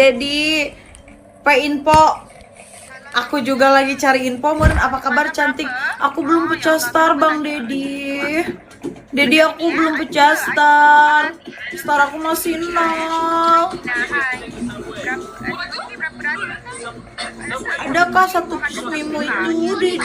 Dedi, info. Aku juga lagi cari info. Mun, apa kabar cantik? Aku belum pecah star Bang Dedi. Dedi, aku belum pecah star. Star aku masih 0. Adakah satu pusmimu itu, Dedi?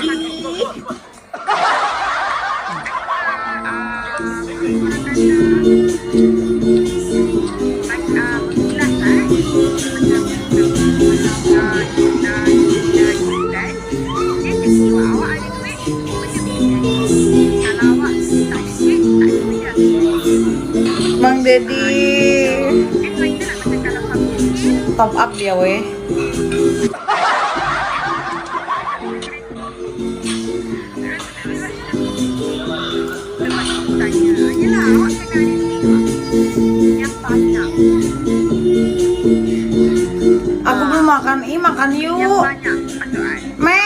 Bang Dedi top up dia weh. Aku belum makan, makan yuk. Mei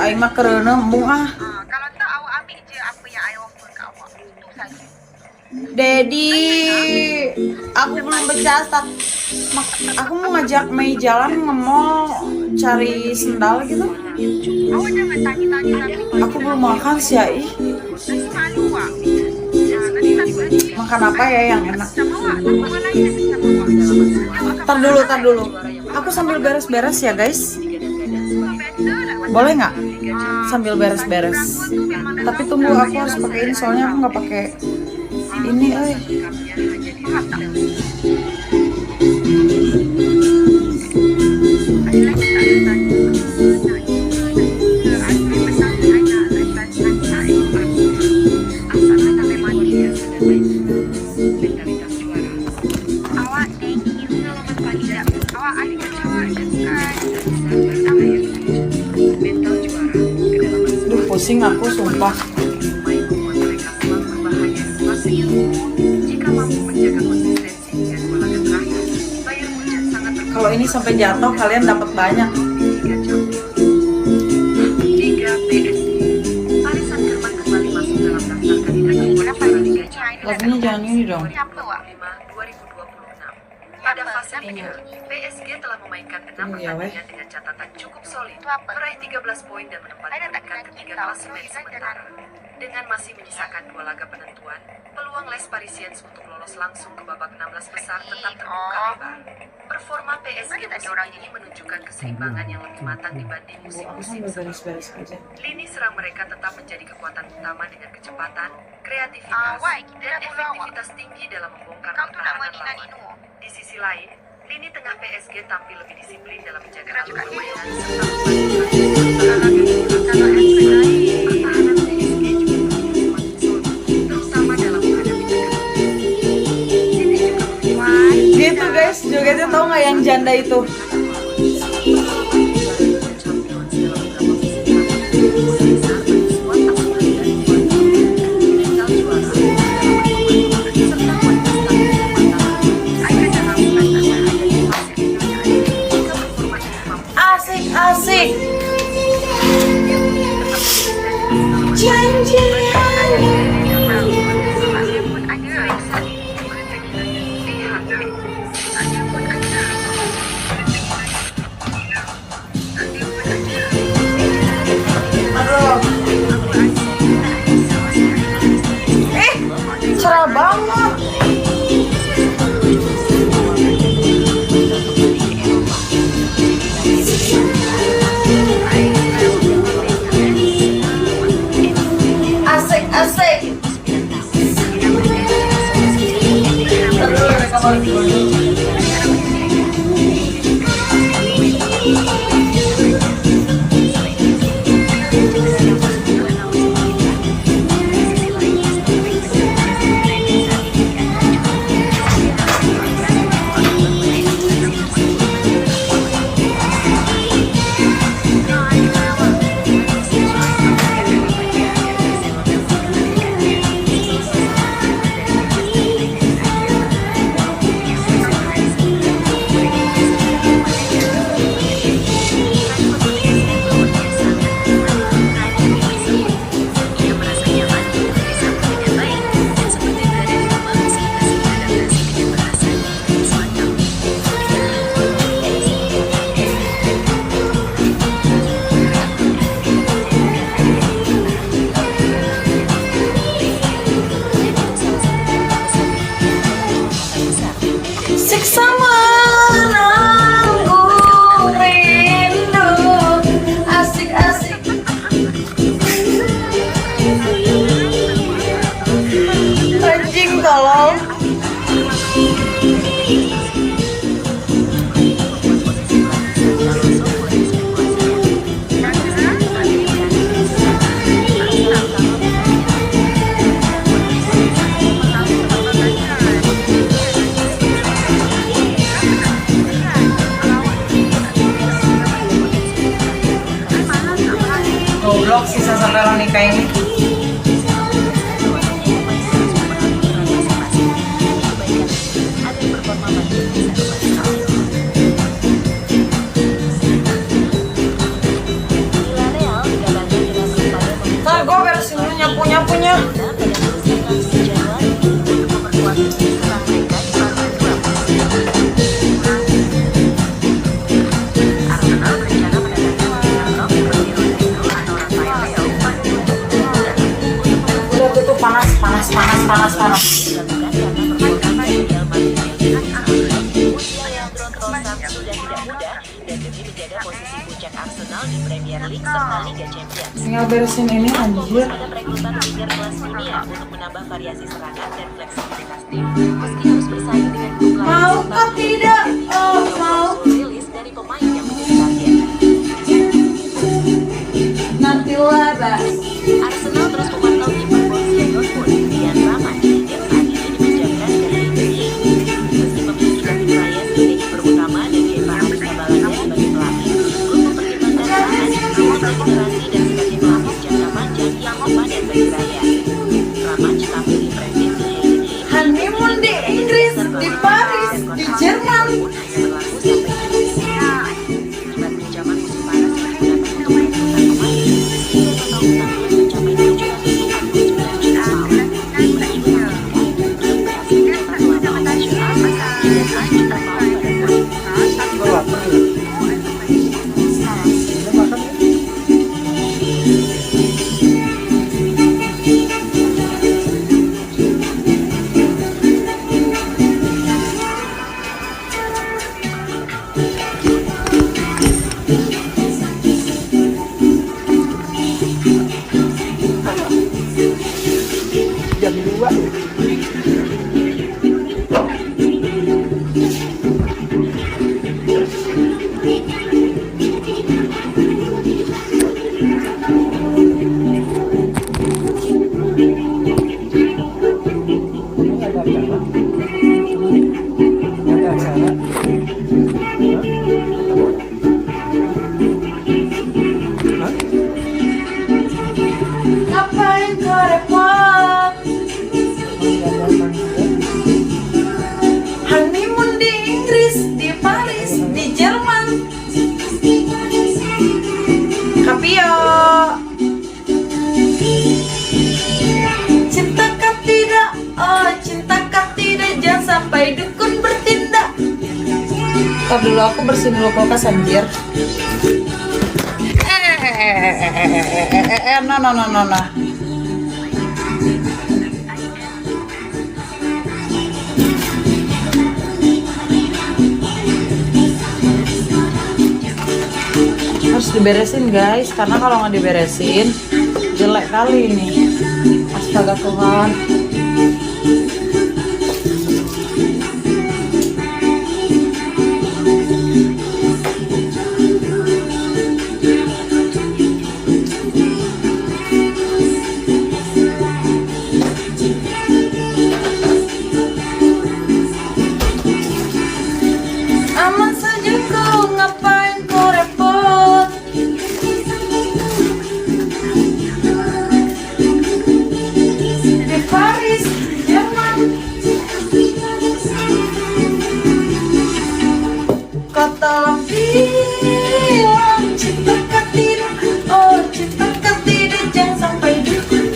aing mah kereuna embung ah. Kalau tak awak ambil je apa yang I offer kat awak. Itu saja. Dedi, aku belum baca stat. Aku mau ngajak Mei jalan nge-mall cari sendal gitu. Awak jangan tanya-tanya tapi Aku belum makan sih ya. nanti malu awak. Nanti Makan apa ya yang enak? sama awak, sama orang lain nanti sama awak. Tar dulu. Aku sambil beres-beres ya guys. Boleh nggak? Sambil beres-beres. Tapi tunggu, aku harus pakai ini soalnya aku nggak pakai ini. Awak thank you selamat pagi. Awak ada awak Duh, pusing aku sumpah. Kalau ini sampai jatuh kalian dapat banyak. Lagunya jangan ini dong. Pada fase 3, PSG telah memainkan 6 pertandingan dengan catatan cukup solid, meraih 13 poin dan menempati peringkat ketiga klasemen sementara. Dengan masih menyisakan 2 laga penentuan, peluang Les Parisiens untuk lolos langsung ke babak 16 besar tetap terbuka lebar. Performa PSG musim ini menunjukkan keseimbangan yang lebih matang dibanding musim-musim sebelumnya. Lini serang mereka tetap menjadi kekuatan utama dengan kecepatan, kreativitas, dan efektivitas tinggi dalam membongkar pertahanan lawan. Di sisi lain, lini tengah PSG tampil lebih disiplin dalam menjaga alur permainan serta pertahanan PSG juga semakin solid, terutama dalam menghadapi Gitu guys, jogetnya tau nggak yang janda itu? Asik. Cerah banget. vlog sisa sampai Veronica ini. Ntar gue beresin dulu nyapu-nyapunya. Udah tuh panas. Tinggal beresin ini anjir. Ada perekrutan winger kelas dunia untuk menambah variasi serangan dan fleksibilitas tim. Meski harus bersaing dengan klub lain, Maukah tidak? Oh mau. rilis dari pemain yang menjadi target. Nanti labas. Arsenal terus memantau tim Borussia Dortmund dengan Ramad yang saat ini dimenjangkan dari Liverpool. Meski memiliki David Raya sebagai kiper utama dan Kepa Arrizabalaga sebagai pelatih, klub mempertimbangkan Ramad sebagai generasi dan sebagai pelatih jangka panjang yang sepadan bagi Raya. Ramad tampil di Premier League Honeymoon di Inggris, di Paris, di Jerman. berlaku sampai akibat pinjaman musim panas yang digunakan untuk merekrutkan pemain hingga total utangnya mencapai 749 juta pound. Klub berhasil mencetak lawan nasional hingga 1 juta pound pada poin. Ngapain kau repot? Honeymoon di Inggris, di Paris, di Jerman. Kapio. Cintakah tidak? Oh, cintakah tidak? Jangan sampai dukun bertindak. Ntar dulu aku bersihin dulu kulkas anjir. No. Harus diberesin guys, karena kalau nggak diberesin jelek kali ini. Astaga Tuhan. Aman saja kau, ngapain kau repot? Di Paris, Jerman. Kau tolong bilang cintakah tidak? Oh, cintakah tidak? Jangan sampai dukun.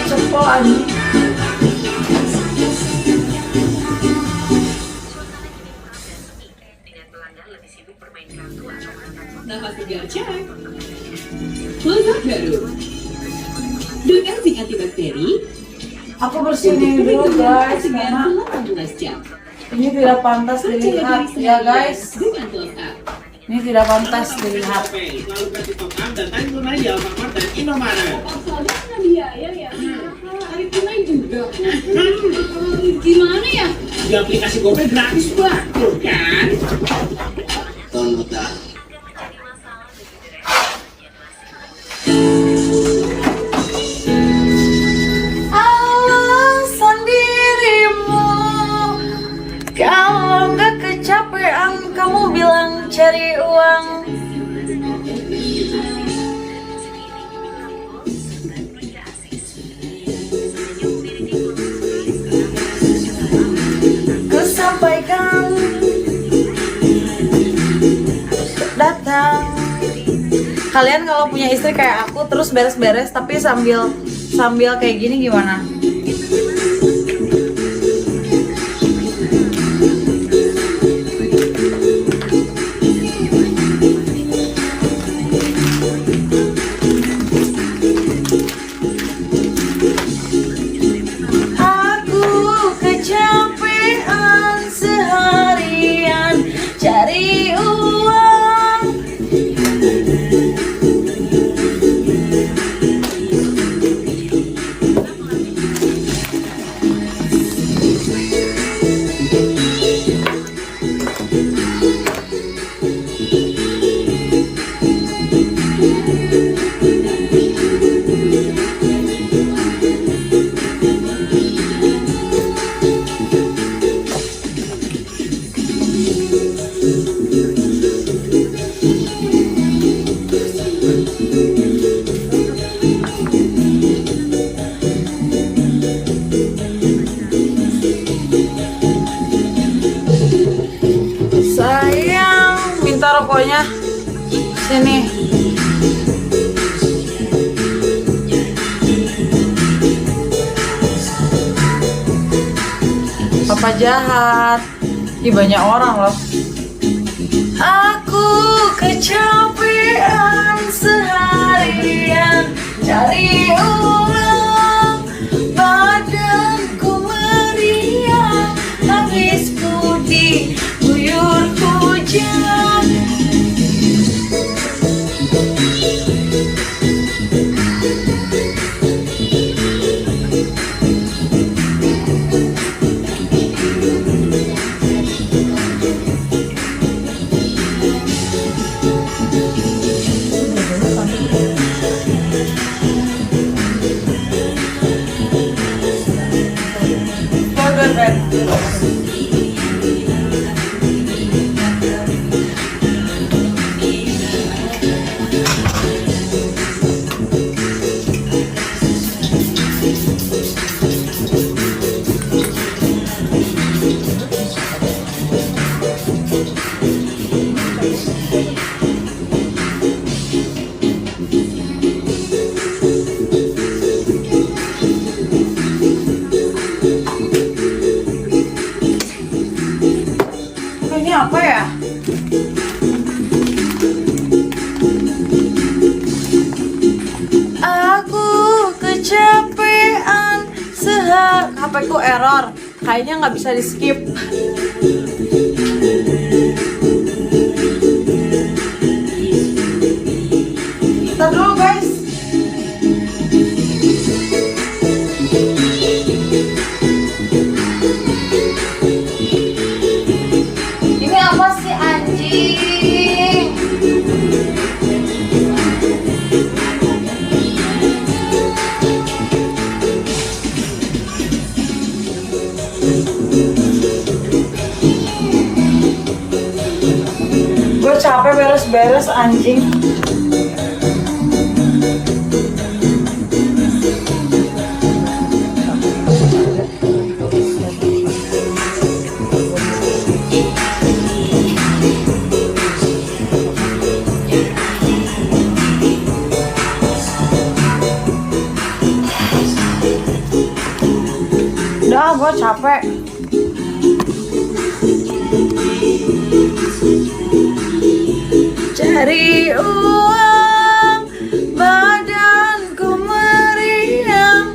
Cepoan. Dengan pelanggan lebih sibuk bermain kartu atau menonton Nafas segar Chai. Lezat baru. Dengan zinc antibakteri, Aku bersihin dulu guys, dengan karena 18 jam. ini tidak pantas dilihat ya guys. Dengan top up. Ini tidak pantas dilihat. Lalu kasih top up dan tanggung aja Alfamart dan Indomaret. Soalnya kan biaya ya. Hari tunai juga. Gimana ya? Di aplikasi GoPay gratis banget kan? Tonton. Alasan dirimu, kalau nggak kecapean kamu bilang cari uang. Kusampaikan datang. Kalian kalau punya istri kayak aku terus beres-beres tapi sambil kayak gini gimana? Aku kecapean seharian cari uang. Sayang, minta rokoknya. Sini. Papa jahat. Ih, banyak orang loh. Aku kecapean seharian cari uang. Badanku meriang habis ku diguyur hujan. Ini apa ya? Aku kecapean HP ku error. Kayaknya nggak bisa di skip. Ntar dulu guys. Ini apa sih anjing? Gue capek beres-beres anjing. Udah, gue capek. Cari uang, badanku meriang.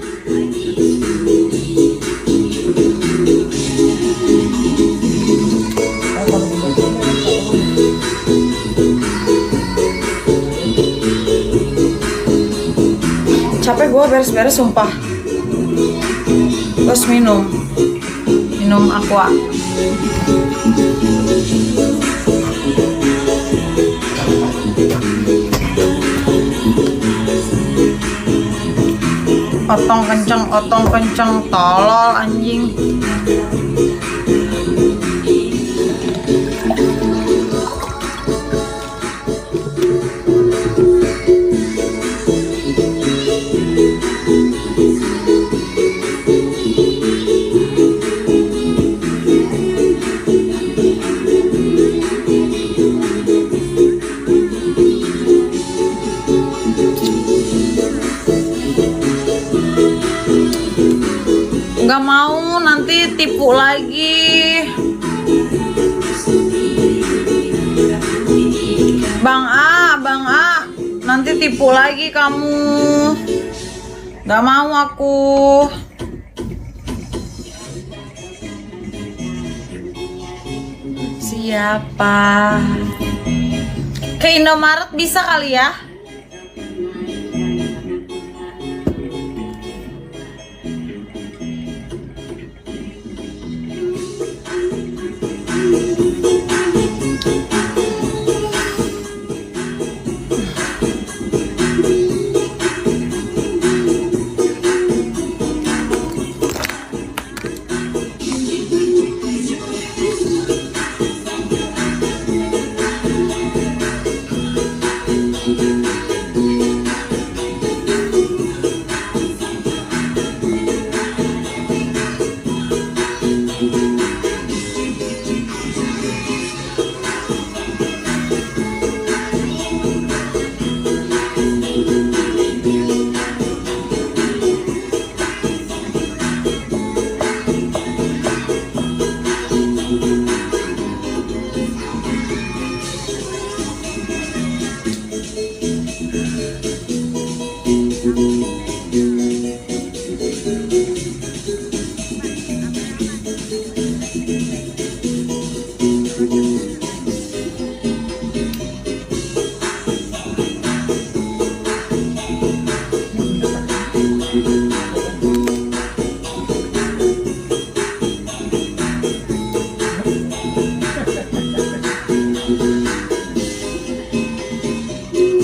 Capek gue beres-beres sumpah. Terus minum aqua. Otong kenceng, tolol anjing. tipu lagi. Bang A, nanti tipu lagi kamu. Gak mau aku. Siapa? Ke Indomaret bisa kali ya?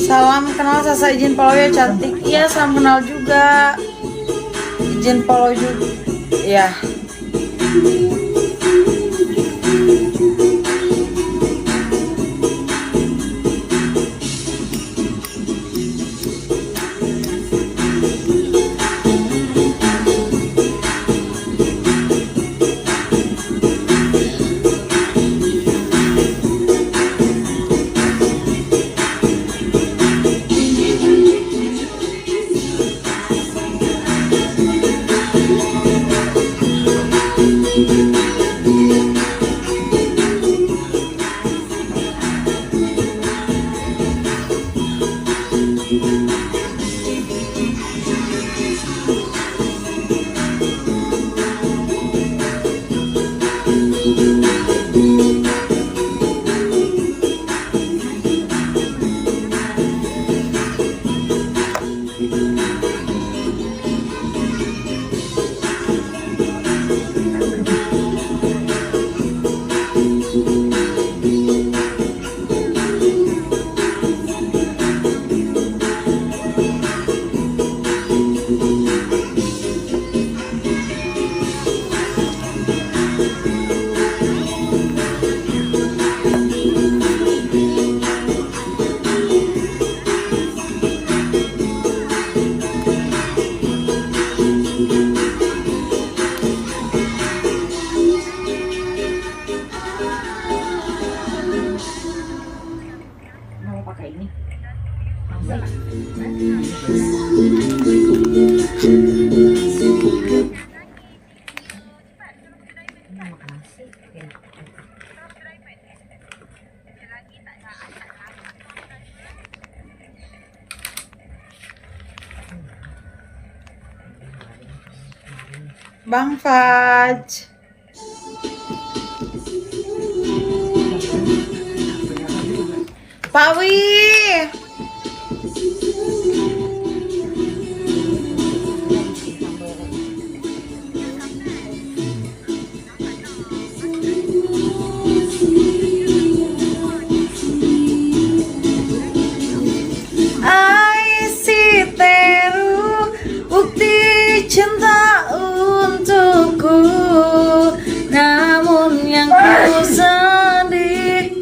Salam kenal Sasa, izin follow ya cantik. Iya, salam kenal juga. Izin follow juga. Ya. Bang Faj. Pak Wi. Teru bukti cinta untukku, namun yang ku sedih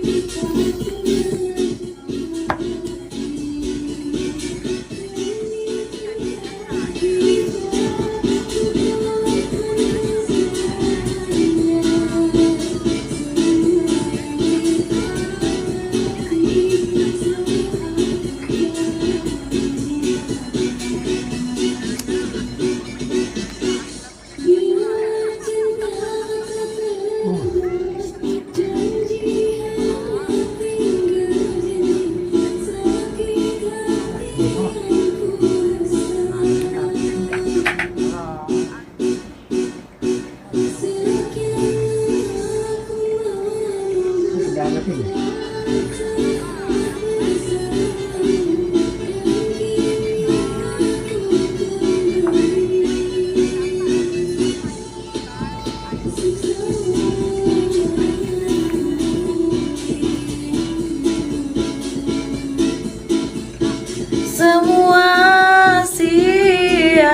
semua sia-sia.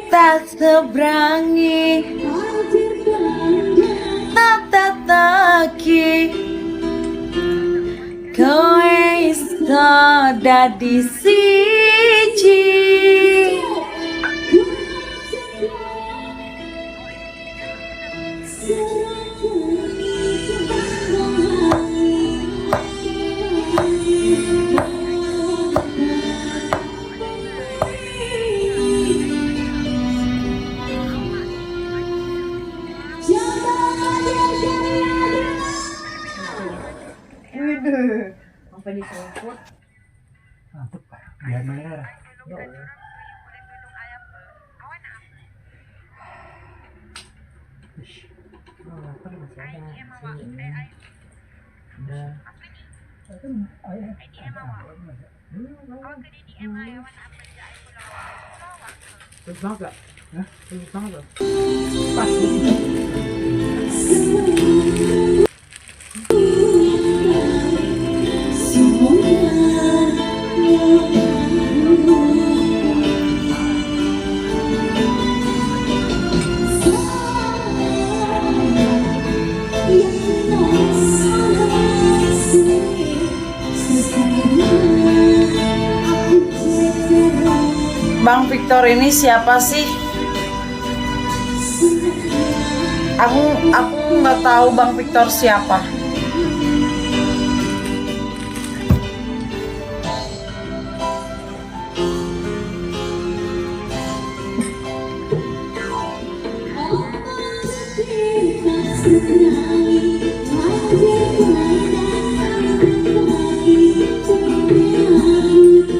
Tak seberangi, tak tataki, kowe iso dadi siji. Mantep, biar merah. Bang Victor ini siapa sih? Aku nggak tahu Bang Victor siapa.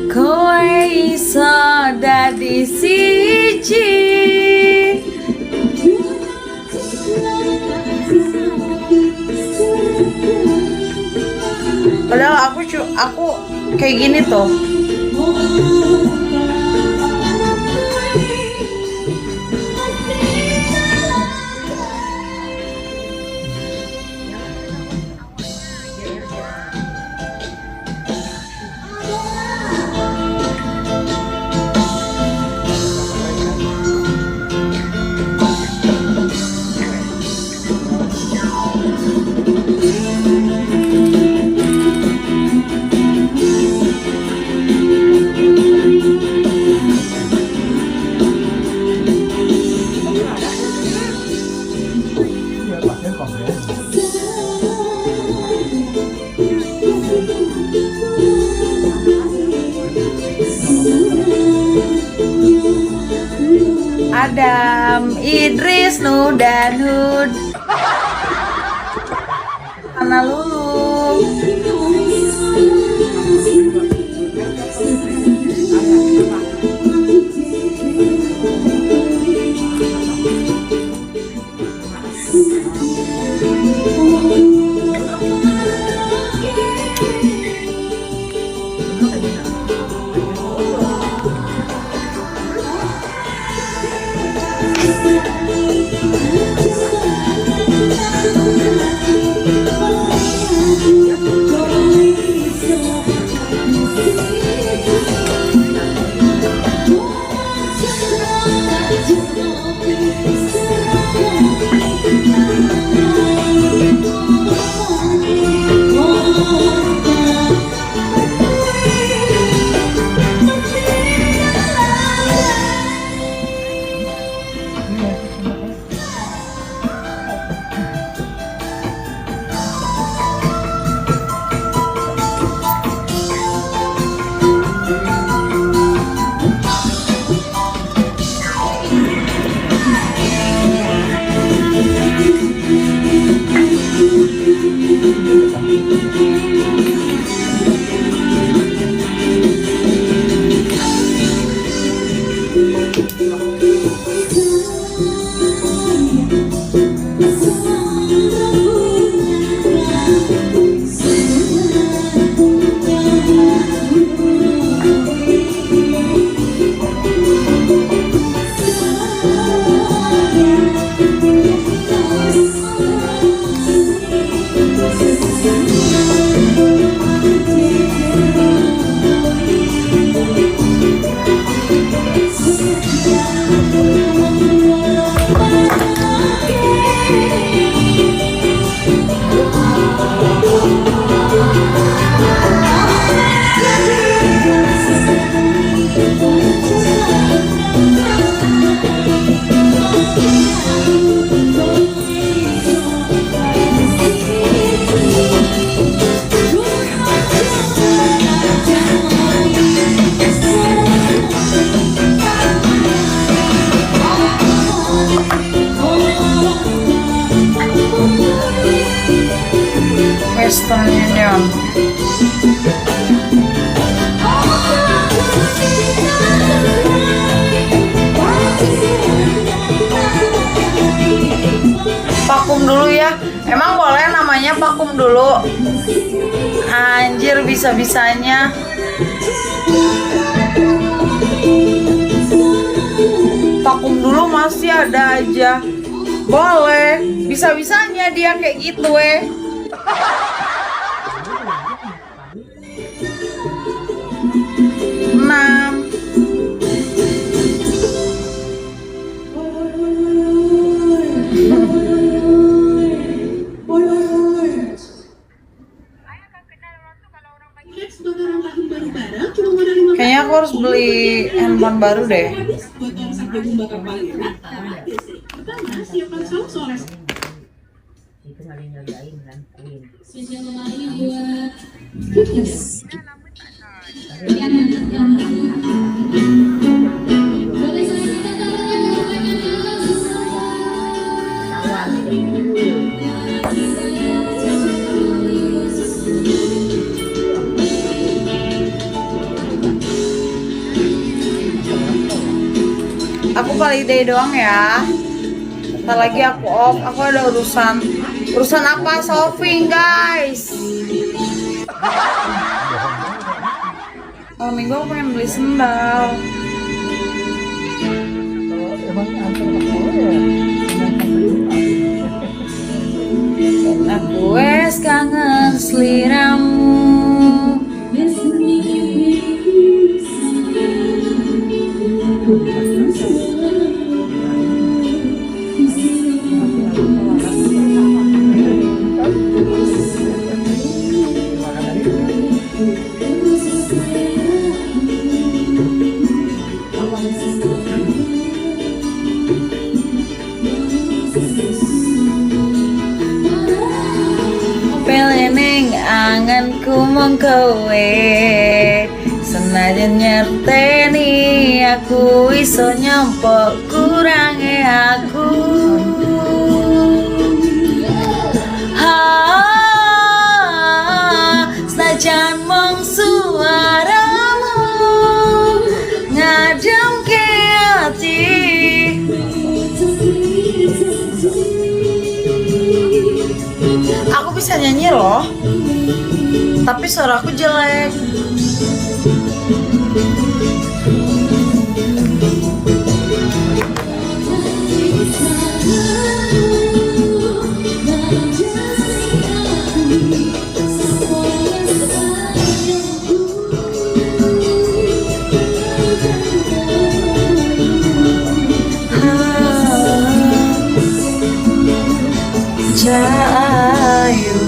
Kowe iso dadi siji. Padahal aku kayak gini tuh. Adam, Idris, Nudan, Hud, Ana Lulu. Western Union. Vakum dulu ya. Emang boleh namanya vakum dulu? Anjir, bisa-bisanya. Vakum dulu masih ada aja. Boleh. Bisa-bisanya dia kayak gitu weh. Enam. Kayaknya aku harus beli handphone baru deh. Aku holiday doang ya. Ntar lagi aku off. Aku ada urusan. Urusan apa? Shopping guys. Kalau minggu aku pengen beli sendal. Aku wes kangen seliramu. Pelening anganku mengkowe senajan nyerteni aku iso nyompok kurange aku senajan mong suaramu ngadem ke hati. Aku bisa nyanyi loh, tapi suaraku jelek. Cahayu.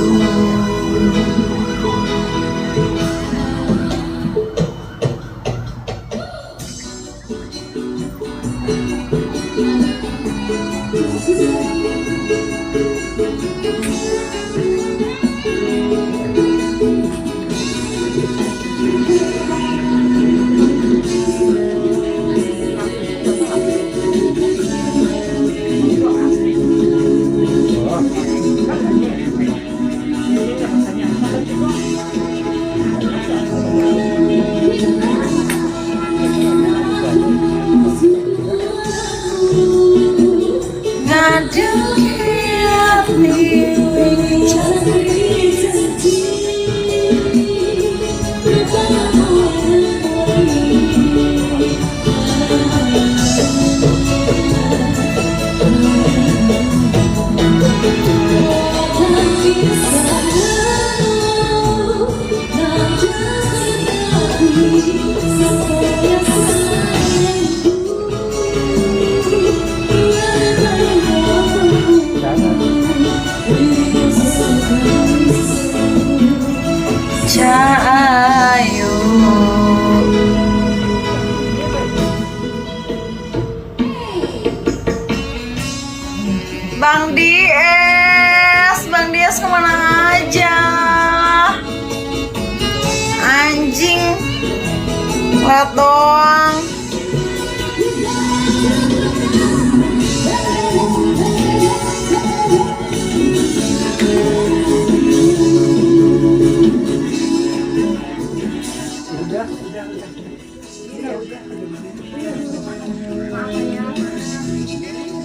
Cahayu. Bang Dias kemana aja? Anjing, lihat doang.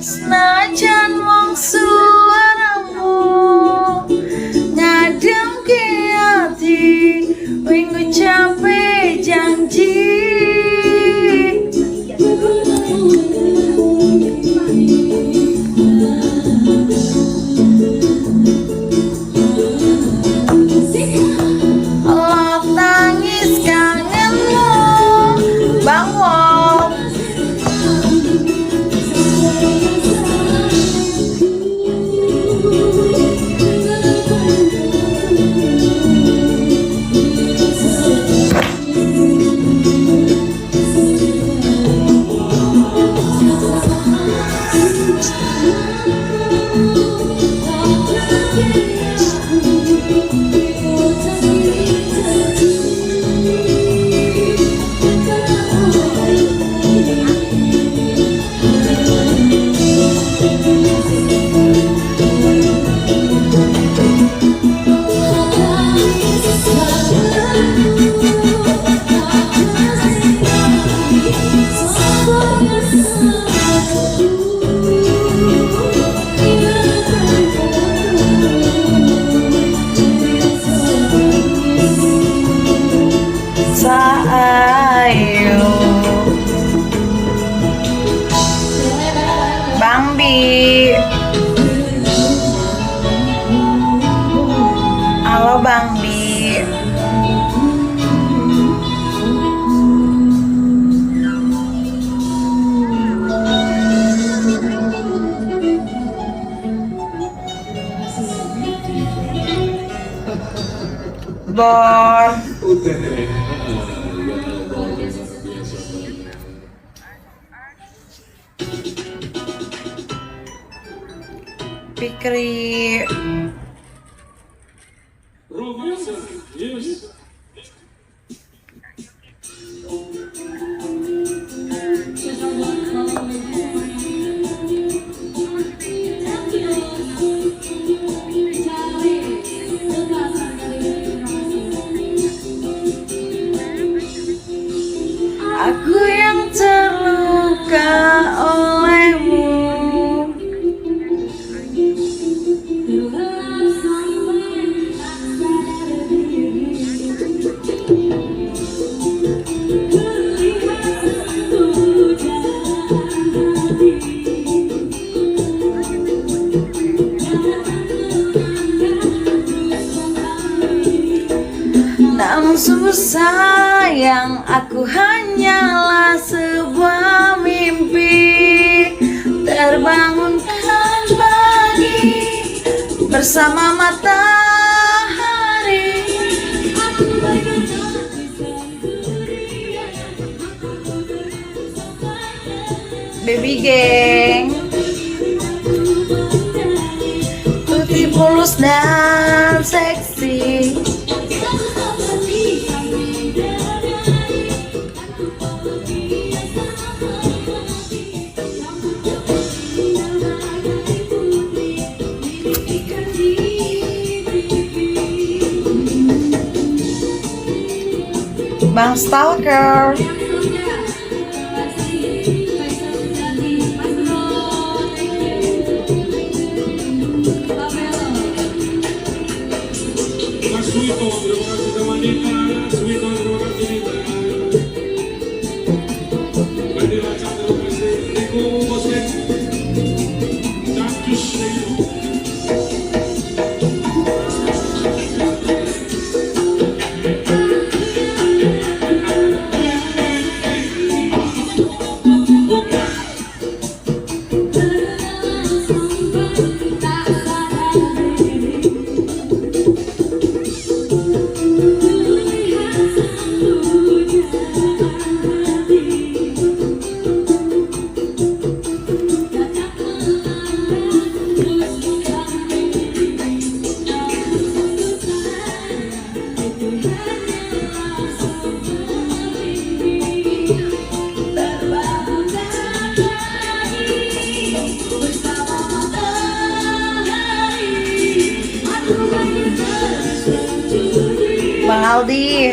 Senajan wong suaramu ngadem ke hati, minggu capek janji. Allah tangis kangenmu, Bang Wong. Cahayu. Bang Bi. Halo Bang Bi. Bor. Fikri. Aku yang terluka olehmu. Namun sungguh sayang, aku hanyalah sebuah mimpi terbangunkan pagi bersama matahari. Baby geng, putih mulus dan seksi. Bang Stalker. Aldi.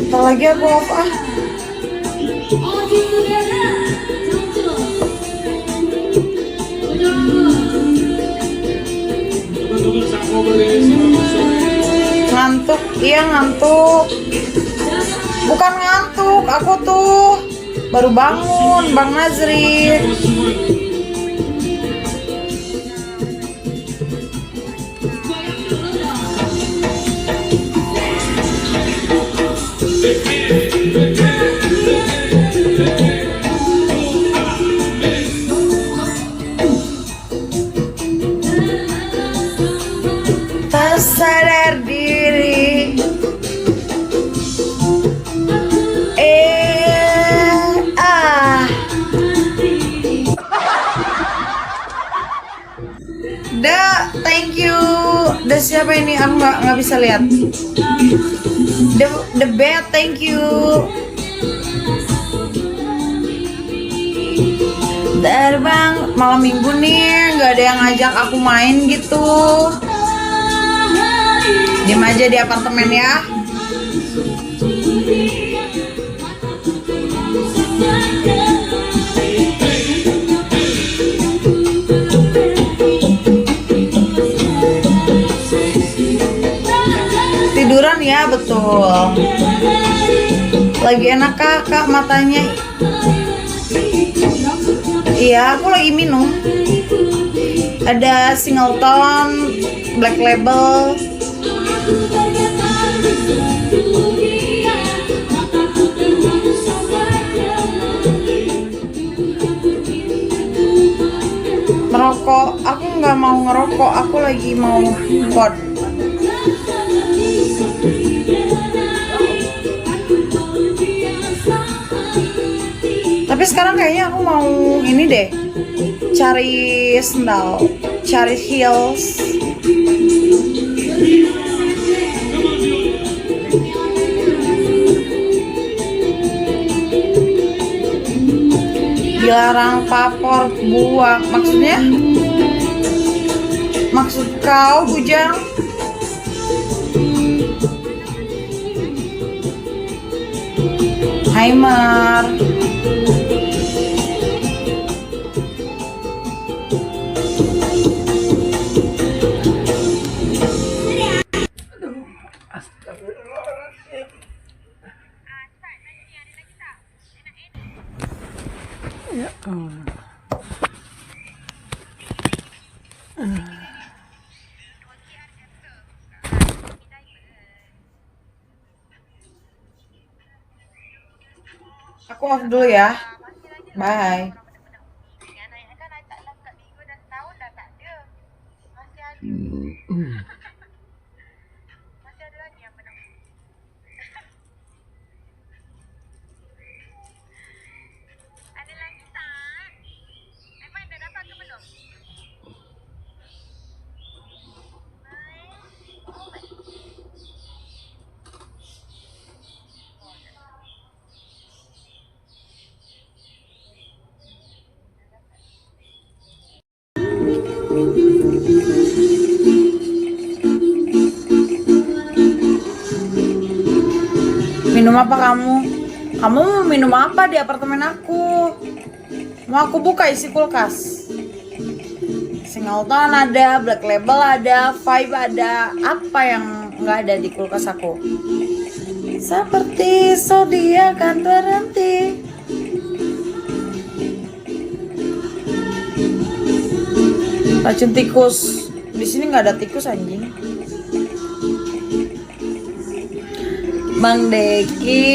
Ntar lagi aku off ah. Ngantuk, iya ngantuk. Bukan ngantuk, aku tuh baru bangun, Bang Nazri. Tak sadar diri. Thank you. Da siapa ini? Aku nggak bisa lihat. The bed, thank you. Terbang malam minggu nih, nggak ada yang ngajak aku main gitu. Diam aja di apartemen ya. Tiduran ya, betul. Lagi enak kak matanya. Iya, aku lagi minum. Ada Singleton, Black Label. Merokok, aku nggak mau ngerokok. Aku lagi mau pod. Tapi sekarang kayaknya aku mau ini deh, cari sandal, cari heels. Dilarang papor buang, maksudnya? Maksud kau, Bujang? Hai Mar. Aku off dulu ya. Bye. Yang naik kan tak lah kat minggu dah setahun dah tak ada. Masih ada. Masih ada lagi yang menang. Ada lagi tak? Emang dah dapat ke belum? Minum apa kamu? Kamu mau minum apa di apartemen aku? Mau aku buka isi kulkas? Singleton ada, Black Label ada, Vibe ada. Apa yang nggak ada di kulkas aku? Seperti sodia kan berhenti. Racun tikus. Di sini nggak ada tikus anjing. Bang Deki.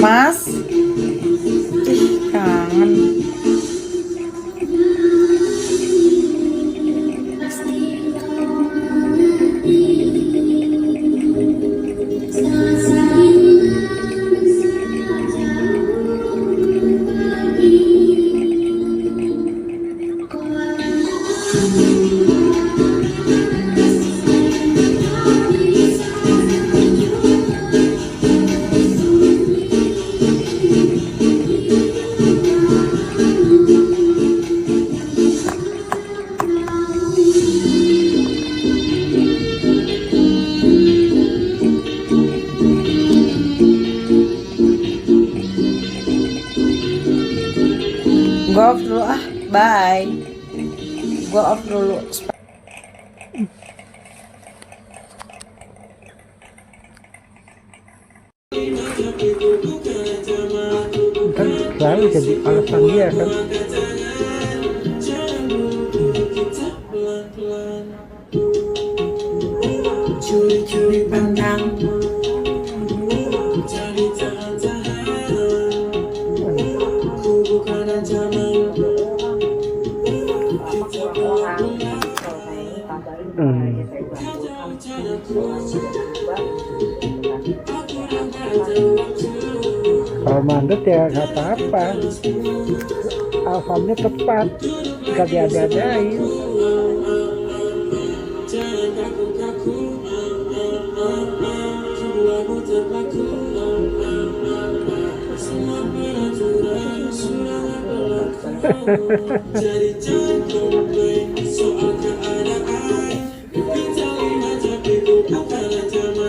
Mas. Kangen. Gua off dulu ah, bye. Gua off dulu. Kan selalu jadi alasan dia kan. Curi-curi pandang. Kalau mandet ya nggak apa-apa, alfamnya tepat, nggak diada-adain.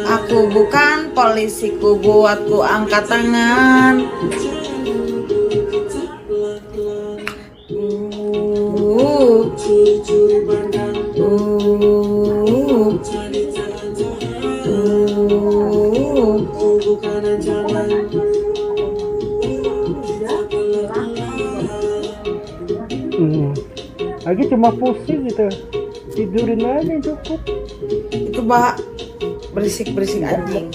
Aku bukan polisi, ku buatku angkat tangan. Lagi cuma pusing gitu, tidurin aja cukup. Itu bah berisik-berisik anjing.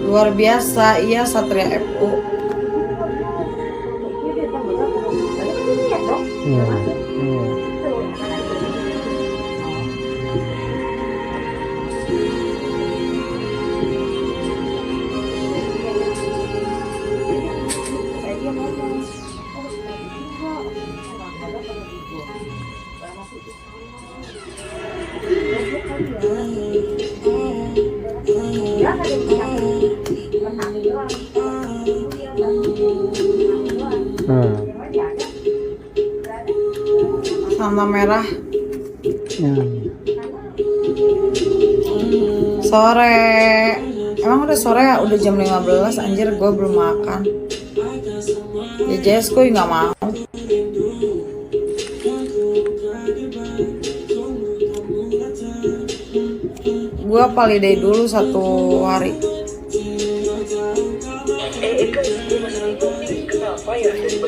Luar biasa, iya Satria FU. Santa merah. Sore. Emang udah sore ya? Udah jam 15 anjir, gue belum makan. Ya Jess, gue nggak mau. Gue holiday dulu 1 hari.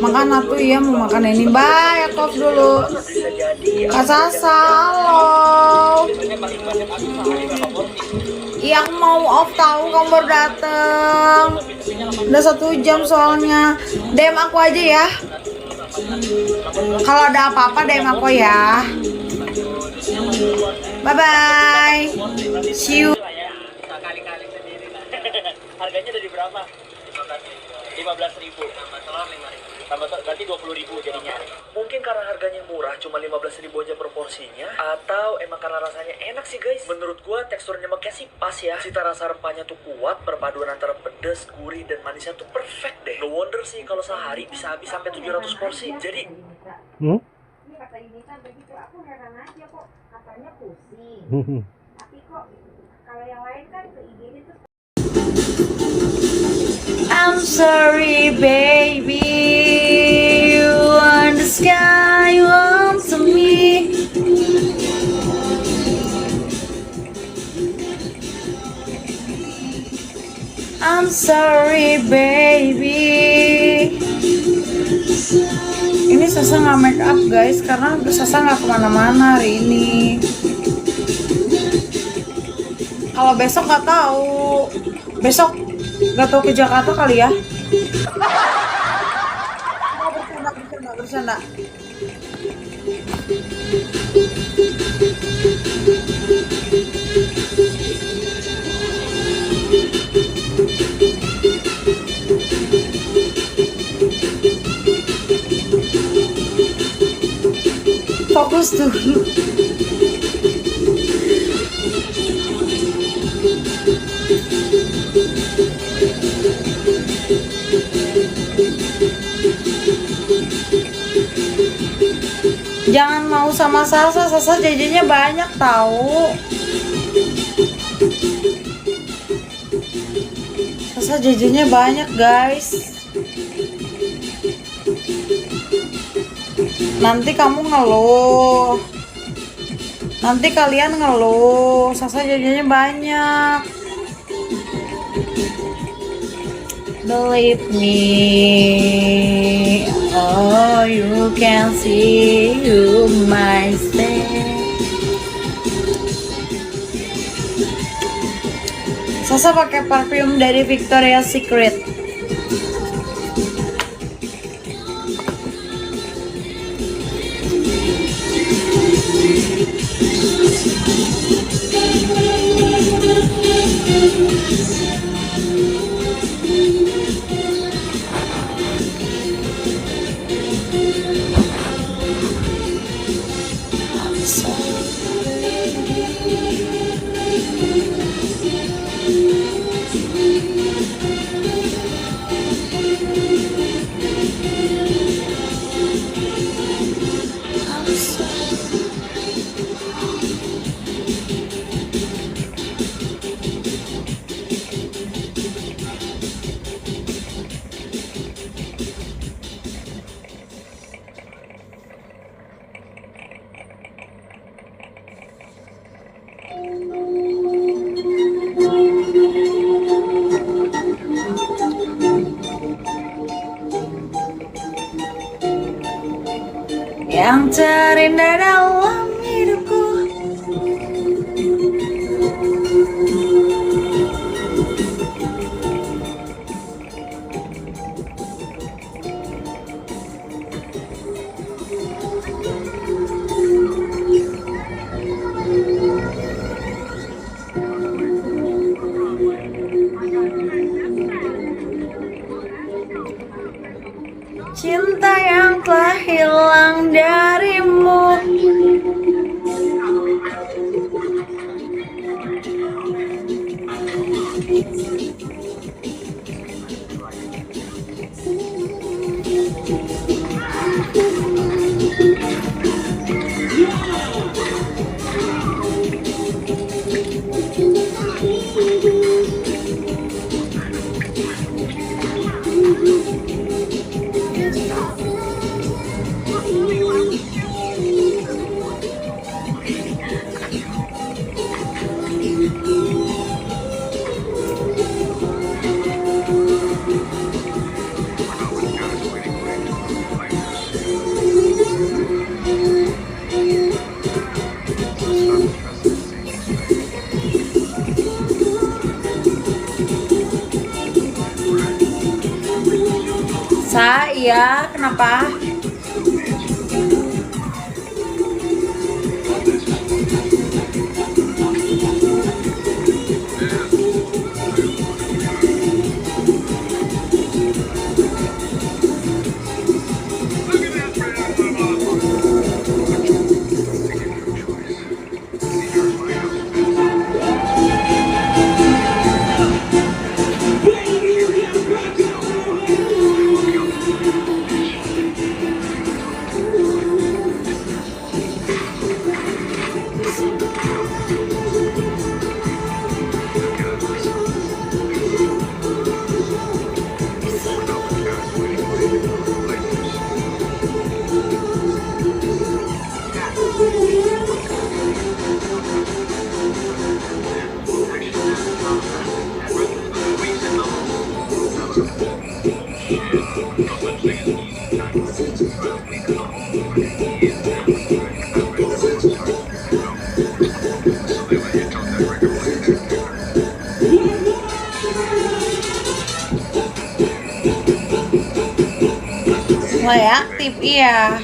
Makan atuh ya, mau makan ini. Bye, aku off dulu. Kak Sasa, halo. Iya, aku mau off tahu kamu baru dateng. Udah 1 jam soalnya. DM aku aja ya. Kalau ada apa-apa DM aku ya. Bye bye. See you. Harganya dari berapa? 15.000. Tambah berarti 20.000 jadinya. Mungkin karena harganya murah, cuma 15.000 aja proporsinya, atau emang karena rasanya enak sih guys. Menurut gua teksturnya makanya sih pas ya. Cita rasa rempahnya tuh kuat, perpaduan antara pedas, gurih, dan manisnya tuh perfect deh. No wonder sih kalau sehari bisa habis sampai 700 porsi. Jadi kata ini kan begitu, aku heran aja kok katanya pusing. Tapi kok kalau yang lain kan ke IGD tuh. I'm sorry baby, you are the sky, you answer me. I'm sorry baby. Ini Sasa nggak make up guys, karena Sasa nggak kemana-mana hari ini. Kalau besok nggak tahu, besok nggak tahu ke Jakarta kali ya. Bercanda. tuh. Jangan mau sama Sasa, Sasa jajannya banyak tahu. Sasa jajannya banyak guys. Nanti kamu ngeluh. Nanti kalian ngeluh. Sasa jajannya banyak. Believe me. Oh, you can see you my stay. Sasa pakai parfum dari Victoria's Secret. Yang terindah dalam hidupku. Cinta yang telah hilang darimu. Iya, kenapa? Mulai aktif, iya.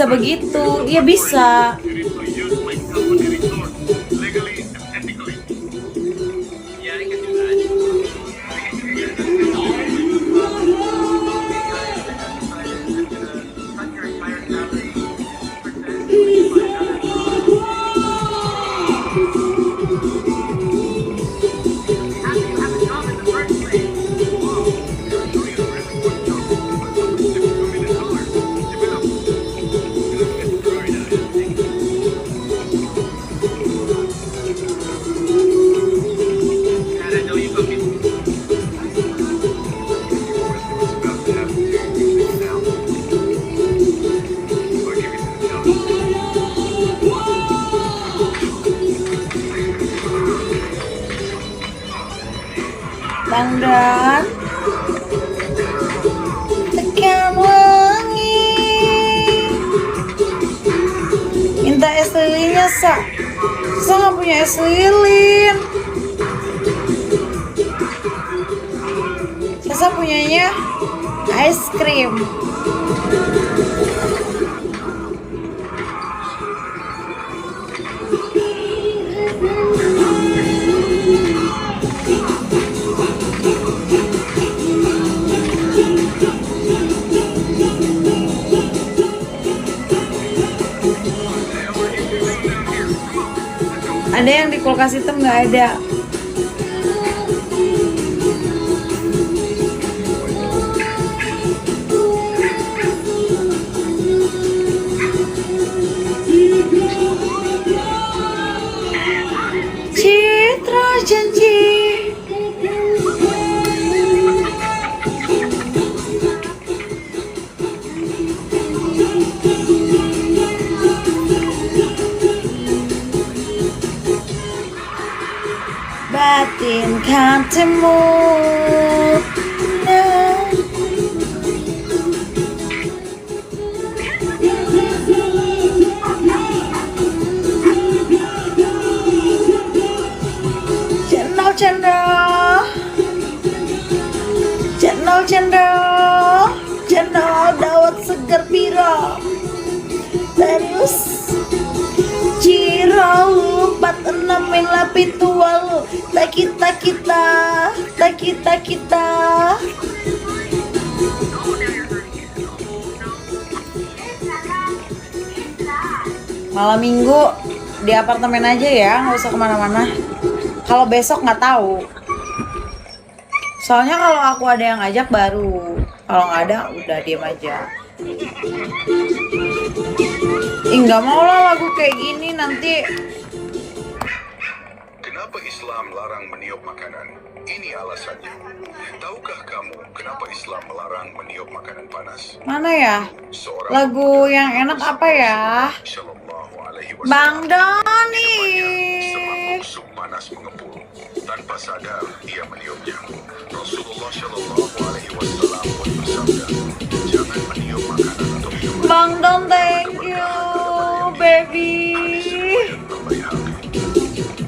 bisa begitu. Iya bisa. Bang Dan, tekan wangi. Minta es lilinnya, Sa. Sa nggak punya es lilin. Sa punyanya es krim. Ada yang di kulkas hitam nggak ada. Citra janji. Batin kan temu nah. Channel dawet segar piro terus Ciro 46 lapi tua lu tak kita malam minggu di apartemen aja ya, nggak usah kemana-mana. Kalau besok nggak tahu, soalnya kalau aku ada yang ngajak baru, kalau nggak ada udah diem aja. Nggak mau lah lagu kayak gini nanti. Kenapa Islam larang meniup makanan? Ini alasannya. Tahukah kamu kenapa Islam melarang meniup makanan panas? Mana ya? Lagu yang enak apa ya? Bang Doni. Semangkuk sup panas mengepul. Tanpa sadar ia meniupnya. Rasulullah Shallallahu Alaihi Wasallam pun bersabda, jangan meniup makanan atau minuman. Bang Don, thank you, baby.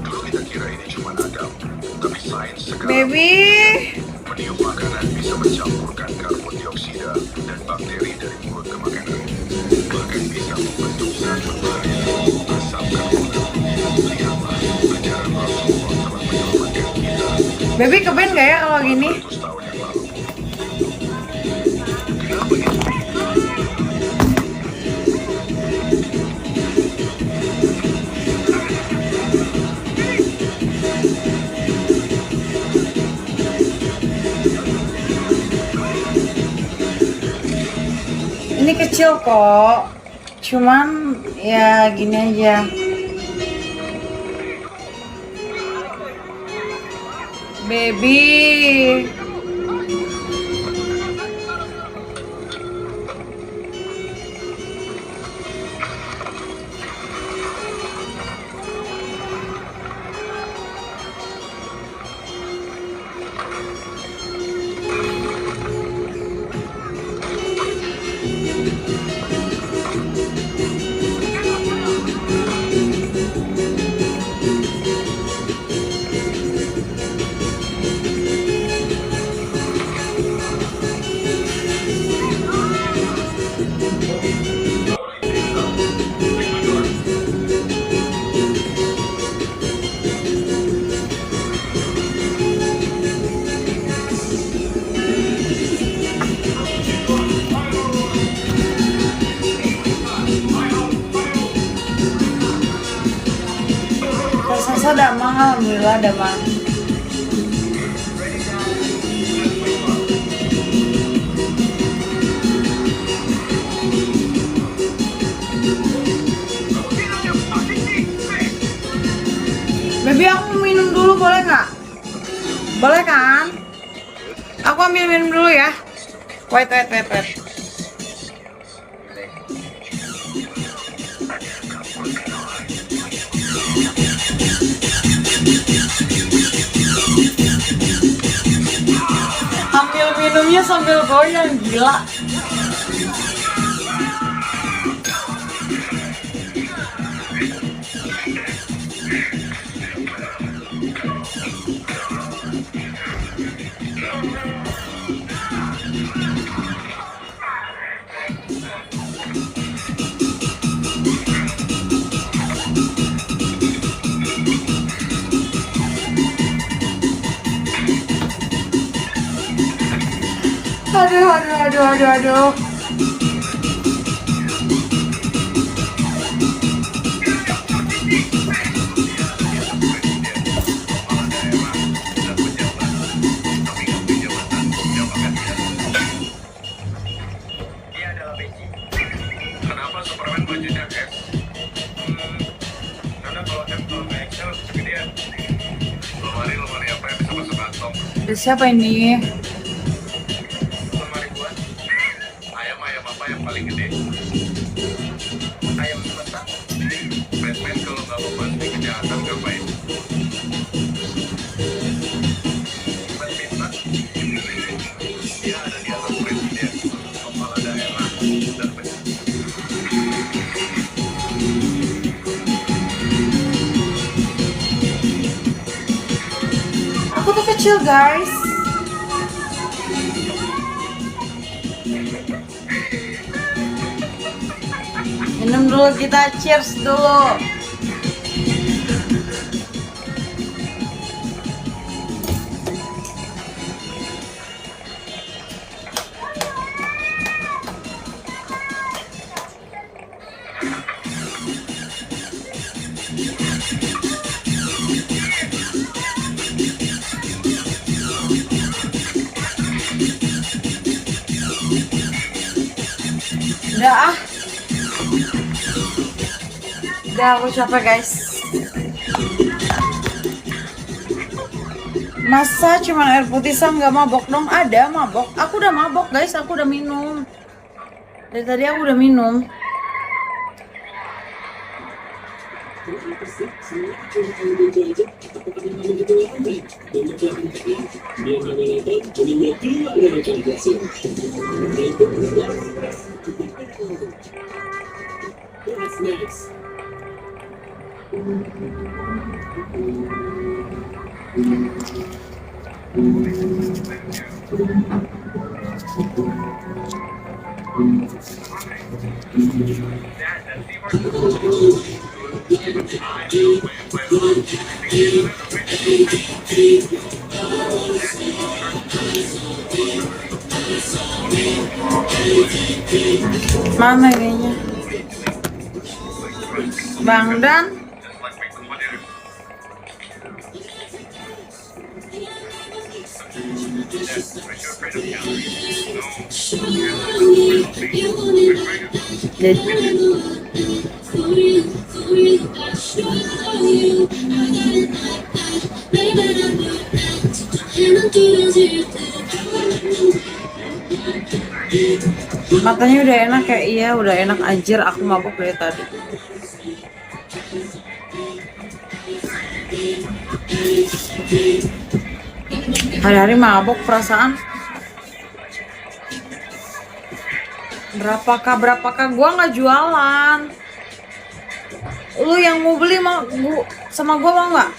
Dulu kita kira ini cuma adab, tapi sains sekarang Baby. meniup makanan bisa mencampurkan karbon dioksida dan bakteri dari mulut ke makanan. Bahkan bisa membentuk zat berbahaya, asam karbonat. Lihatlah, ajaran Rasulullah telah menyelamatkan kita Baby keben gak ya kalau gini? 100 tahun yang lalu. Kenapa itu? Ini kecil kok, cuman ya gini aja. Baby. Bisa damang, alhamdulillah damang. Baby, aku minum dulu boleh nggak? Boleh kan? Aku ambil minum dulu ya. Wait. Ambil minumnya sambil goyang, gila. Aduh. Dia adalah Beji. Kenapa Superman bajunya F? Karena kalau F kalau ke Excel gedean. Lemari apa yang bisa masuk kantong? Ada siapa ini? Lemari buat ayam apa yang paling gede? Ayam semesta. Batman kalau nggak mau bantu kejahatan ngapain? Badminton. Dia ada di atas presiden, kepala daerah, dan Aku tuh kecil, guys. Minum dulu, kita cheers dulu. Udah aku capek, guys. Masa cuma air putih sama nggak mabok dong? Ada mabok. Aku udah mabok, guys. Aku udah minum. Dari tadi aku udah minum. Mana ininya? Bang Dan. Matanya udah enak ya? Iya udah enak, anjir aku mabok dari tadi. Hari-hari mabok perasaan. Berapakah gua nggak jualan. Lu yang mau beli sama gua mau nggak?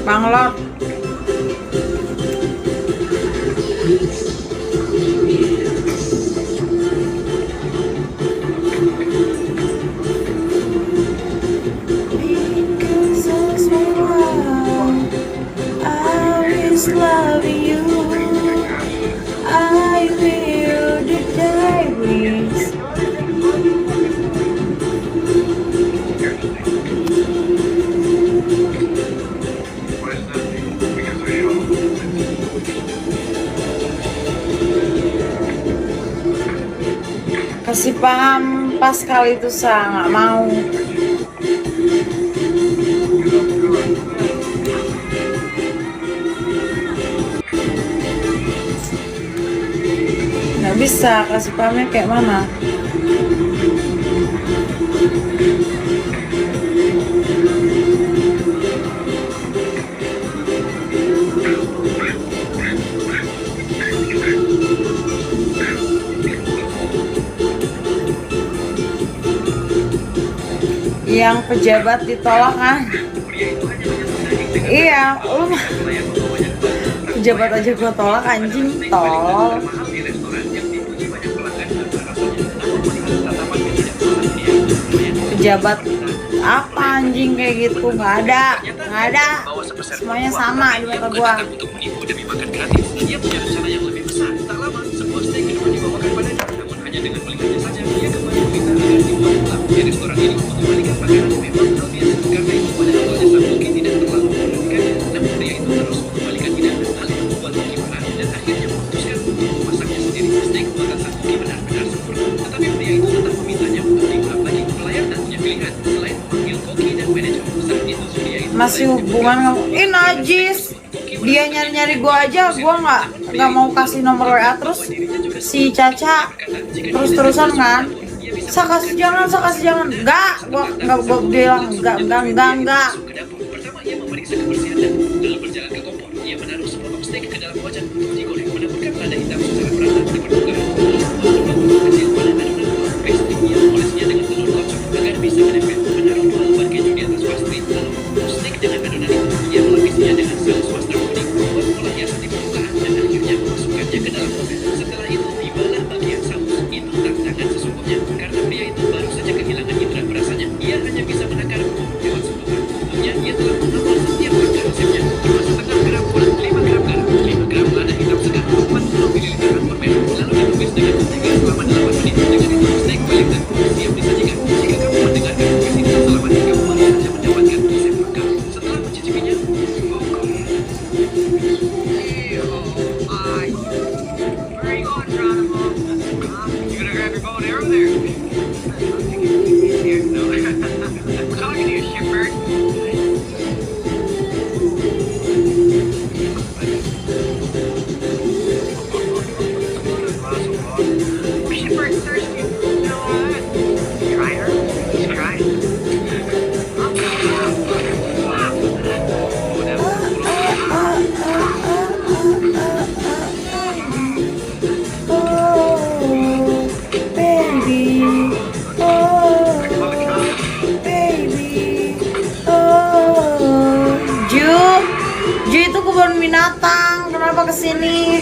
Bang Lord. Because I was loving you, I will the diaries. Kasih paham Pascal itu nggak mau. Nggak bisa kasih pahamnya kayak mana. Yang pejabat ditolak kan? Iya, lu pejabat aja gua tolak, anjing, tolol. Pejabat apa anjing kayak gitu? Nggak ada, semuanya sama di mata gua. Dia punya rencana yang lebih besar. Tak lama, sebuah steak kedua dibawakan padanya. Namun hanya dengan melihatnya saja, dia kembali meminta agar dibuat ulang. Di restoran ini mengembalikan makanan memang hal biasa. Karena itu pada awalnya sang koki tidak terlalu memperhatikannya. Namun pria itu terus mengembalikan hidangan, lalu membuat koki marah dan akhirnya memutuskan untuk memasaknya sendiri. Steak buatan sang koki benar-benar sempurna. Tetapi pria itu tetap memintanya untuk diulang lagi. Pelayan tak punya pilihan selain memanggil koki dan manajer. Saat itu Surya itu Masih hubungan kamu? Najis. Dia nyari-nyari gua aja, gua nggak mau kasih nomor WA terus si Caca terus-terusan kan. Saya kasih jangan, gua bilang enggak. Pertama ia memeriksa kebersihan dan lalu berjalan ke kompor. Ia menaruh sepotong steak ke dalam wajan untuk digoreng, menaburkan lada hitam secara merata di permukaan. Lalu membuat kecil pada adonan pastry. Ia olesnya dengan telur kocok agar bisa menempel. Menaruh 2 lembar keju di atas pastry, lalu membuat steak dengan adonan itu. Ia melapisinya dengan saus wastafel kuning, membuat pola hiasan di permukaan dan akhirnya memasukkannya ke dalam oven. Setelah itu tibalah bagian saus. Itu tantangan sesungguhnya karena pria itu baru saja kehilangan indera perasanya. Ia hanya bisa menakar lewat sentuhan. Umumnya ia telah menghafal setiap bagian resepnya, termasuk setengah gram gula, 5 gram garam, 5 gram lada hitam segar, 40 ml anggur merah, lalu ditumis dengan mentega selama 8 menit. Dengan itu steak Wellington siap disajikan. Jika kamu mendengarkan podcast ini selama 3 bulan saja mendapatkan resep lengkap. Setelah mencicipinya, Ju itu kebun binatang, kenapa kesini?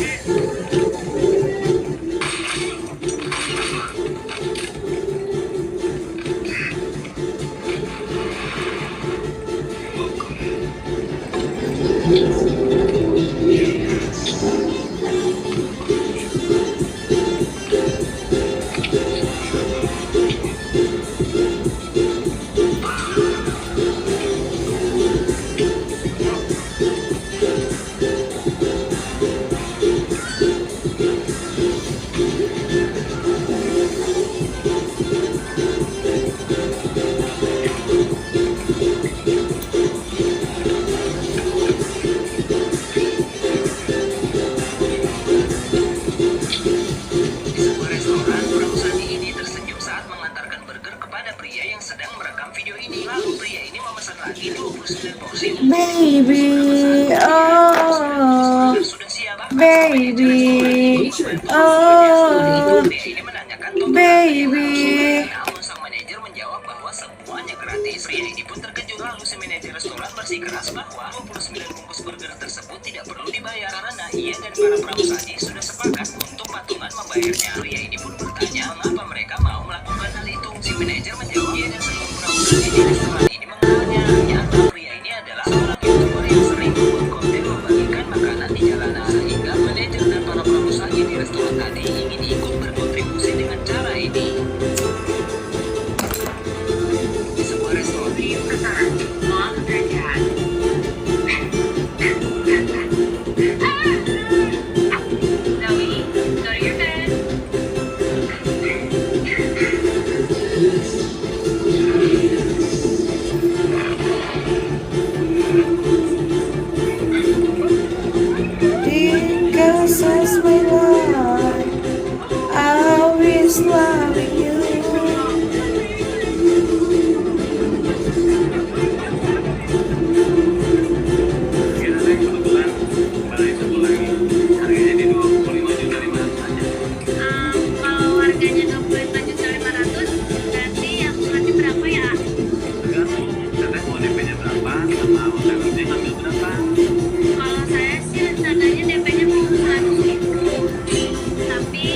Baby, oh, baby, oh, baby. Namun sang manajer menjawab bahwa semuanya gratis. Pria ini pun terkejut, lalu si manajer restoran bersikeras bahwa 29 bungkus burger tersebut tidak perlu dibayar karena ia dan para pramusaji sudah Akhirnya pria ini pun bertanya mengapa mereka mau melakukan hal itu. Si manajer menjawab dia dan seluruh pura-pura di restoran ini mengenalnya. Ternyata pria ini adalah seorang YouTuber yang sering membuat konten membagikan makanan di jalanan. Sehingga manajer dan para pengusaha di restoran tadi ingin ikut berkontribusi dengan cara ini. Di sebuah restoran di restoran Mom and Dad. Zoe, go to your bed. Because my life, I always love you. Kita naik kebetulan balai satu lagi. Harganya di 25.500.000 aja. Kalau harganya 25.500.000, berarti yang suratnya berapa ya? Tergantung teteh mau DP-nya berapa sama hotel nanti ngambil berapa. Kalau saya sih rencananya DP-nya mau 100.000. Tapi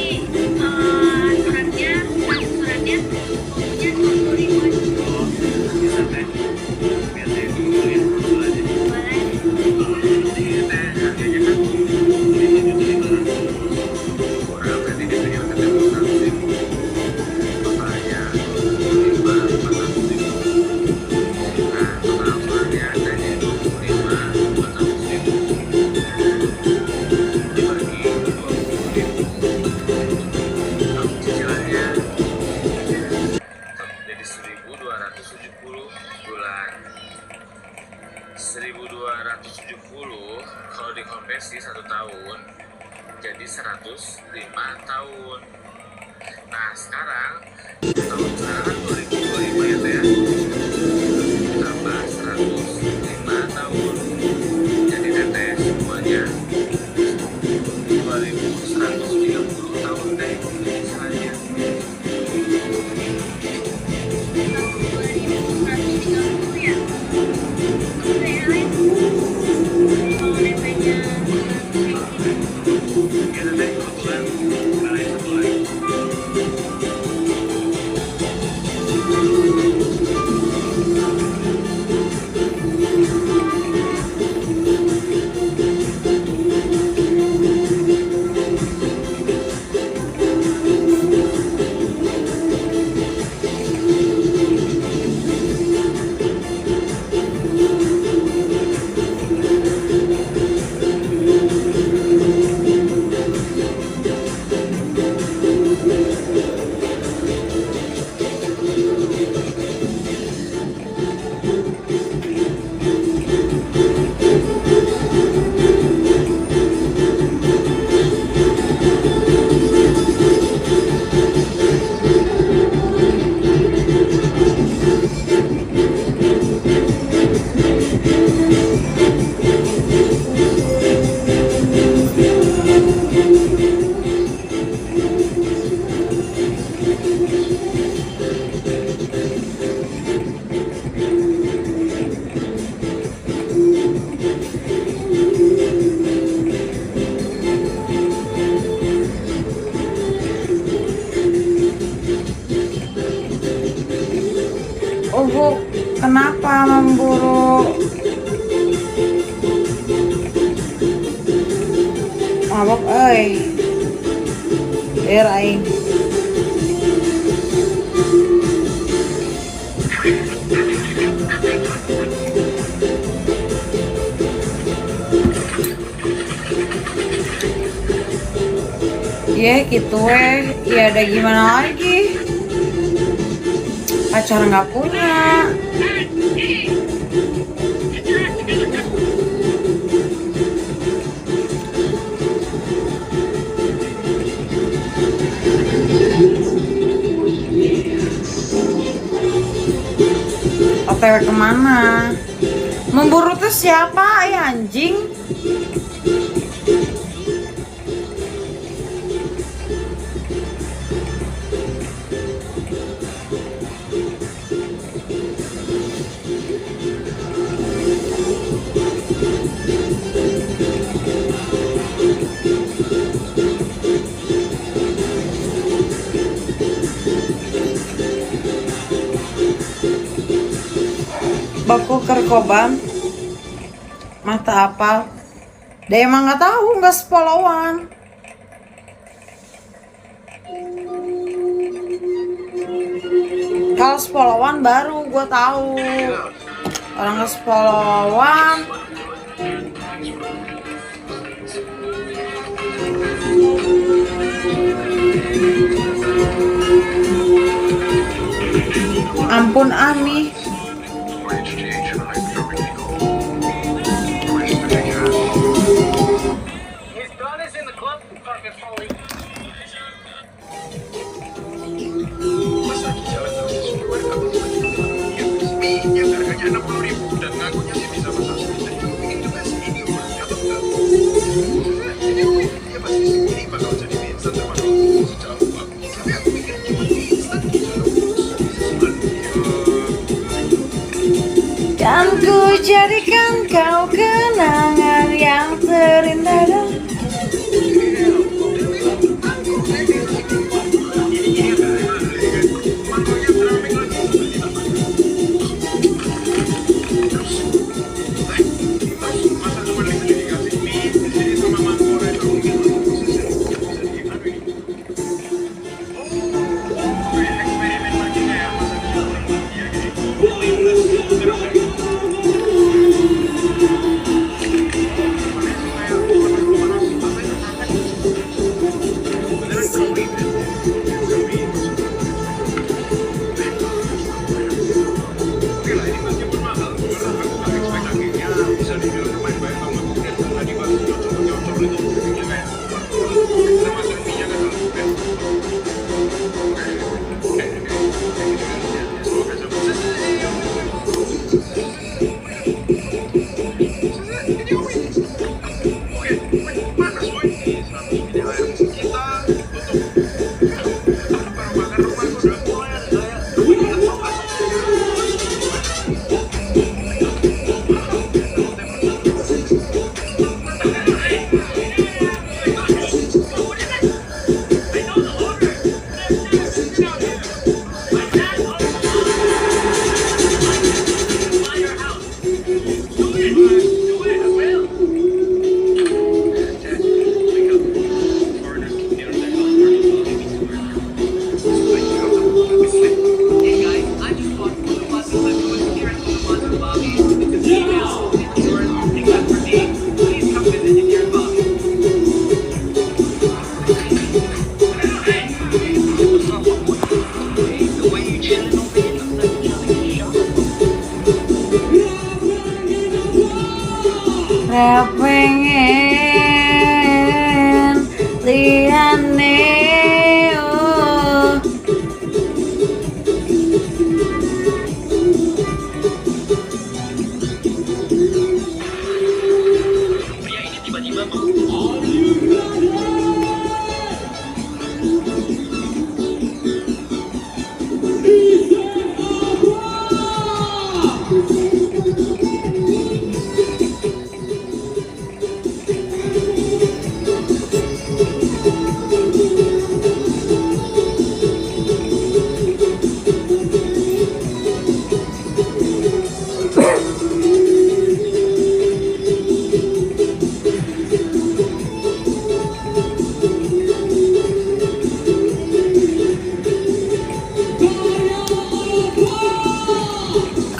suratnya maunya 20.000 aja. Oh, bisa teh. Biar saya dulu ya, dulu aja. Boleh. Ini teh harganya kan 25.500.000. Kurang berarti DP-nya udah teteh 100.000. Totalnya 25.400.000. Nah, total suratnya adanya 25.400.000. Dibagi 20.000. Kalau cicilannya jadi 1.270 bulan. 1.270 kalau dikonversi 1 tahun jadi 105 tahun. Nah sekarang tahun sekarang kan 2025 ya teh ya. Tambah 105 tahun jadi teteh semuanya 2.130 tahun deh misalnya. 2.130 ya? Oke, yang lain. Kalau DP-nya 100.000. Ya teteh kebetulan balai satu lagi. Kenapa memburu? Mabok euy. Lieur aing. Ya gitu ya ada gimana lagi? Pacar nggak punya. OTW kemana? Memburu tuh siapa ya anjing? kok Bang. Mata apa? Dia emang nggak tahu, nggak sepolowan. Kalau sepolowan baru gue tahu. Orang nggak sepolowan. Ampun Ami. Yang harganya 60.000 dan ngakunya sih bisa masak sendiri. Mungkin juga segini umurnya atau enggak. Jadi dia pasti segini bakal jadi mie instan termasuk secara bagus. Tapi aku mikir cuma mie instan gitu loh. Kan ku jadikan kau kenangan yang terindah dan pengen liane oh. Pria ini tiba-tiba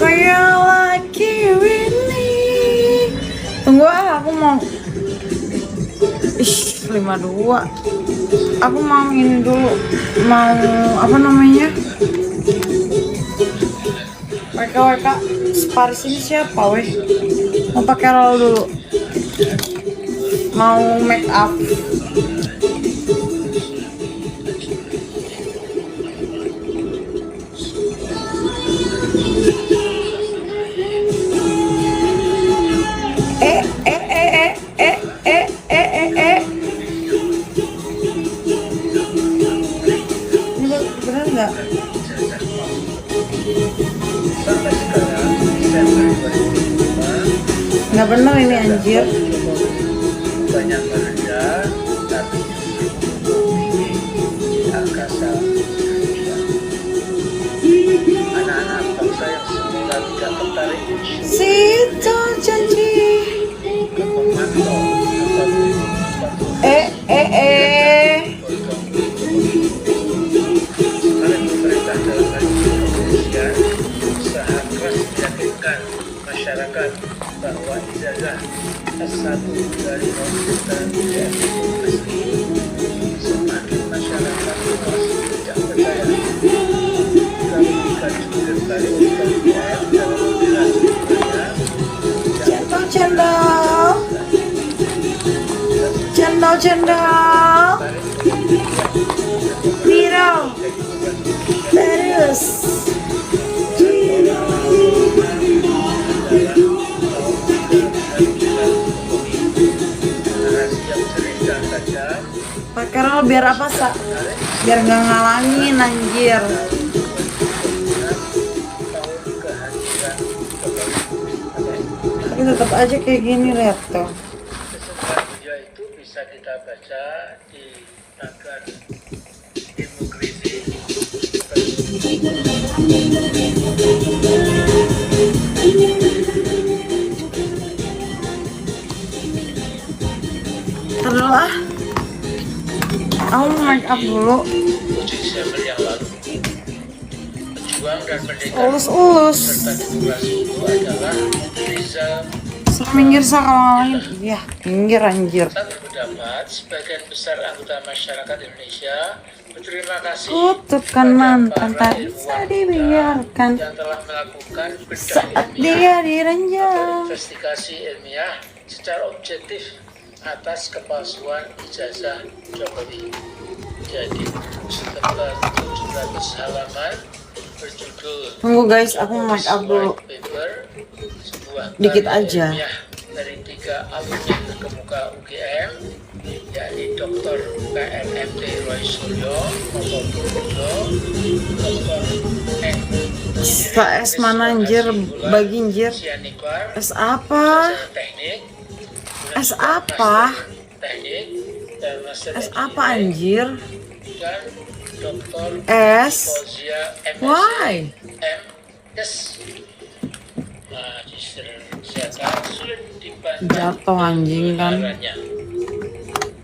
kayak laki ini. Tunggu aku mau 52. Aku mau ini dulu. Mau apa namanya? WK Paris ini siapa weh? Mau pakai roll dulu. Mau make up. Bener nggak? Nggak bener ini anjir. Banyak kerja tapi angkasa anak-anak bangsa yang semula tidak tertarik Sito janji. Kemarin pemerintah dalam hal ini kepolisian usaha keras meyakinkan masyarakat bahwa ijazah S1 dari Universitas UGM itu asli. Semakin masyarakat luas tidak percaya jika logika jubir dari Universitas UGM dalam membela jubirnya Cendol viral terus. Pakai roll biar apa, Sa? Biar nggak ngalangin, anjir. Tapi tetap aja kayak gini, lihat tuh. Keseruan beliau itu bisa kita baca di tagar demokrasi. Terus ah. Aku mau make up dulu. 7 Desember yang lalu, pejuang dan pendekar Ulus-ulus. serta demokrasi itu adalah Rizal. Minggir Sa kalau ngalahin. Ya, minggir anjir. Kita berpendapat sebagian besar anggota masyarakat Indonesia berterima kasih Kutukan mantan tak bisa dibiarkan yang telah melakukan bedah saat ilmiah dia diranjang. investigasi ilmiah secara objektif atas kepalsuan ijazah Jokowi. Jadi setelah 700 halaman berjudul Tunggu guys, aku mau make up dulu. White Paper, sebuah Dikit karya aja. ilmiah dari 3 alumni terkemuka UGM, yakni Dr. KMMT Roy Suryo, Dr. Purwodo, Dr. S mana anjir, bagi anjir. Sianiklar, S apa? teknik, S apa? teknik, dan master S apa anjir? dan Dr. S. Fauzia MSc Why? MS. Nah, disediakan sulit dibantah Jatuh anjing kan. kebenarannya.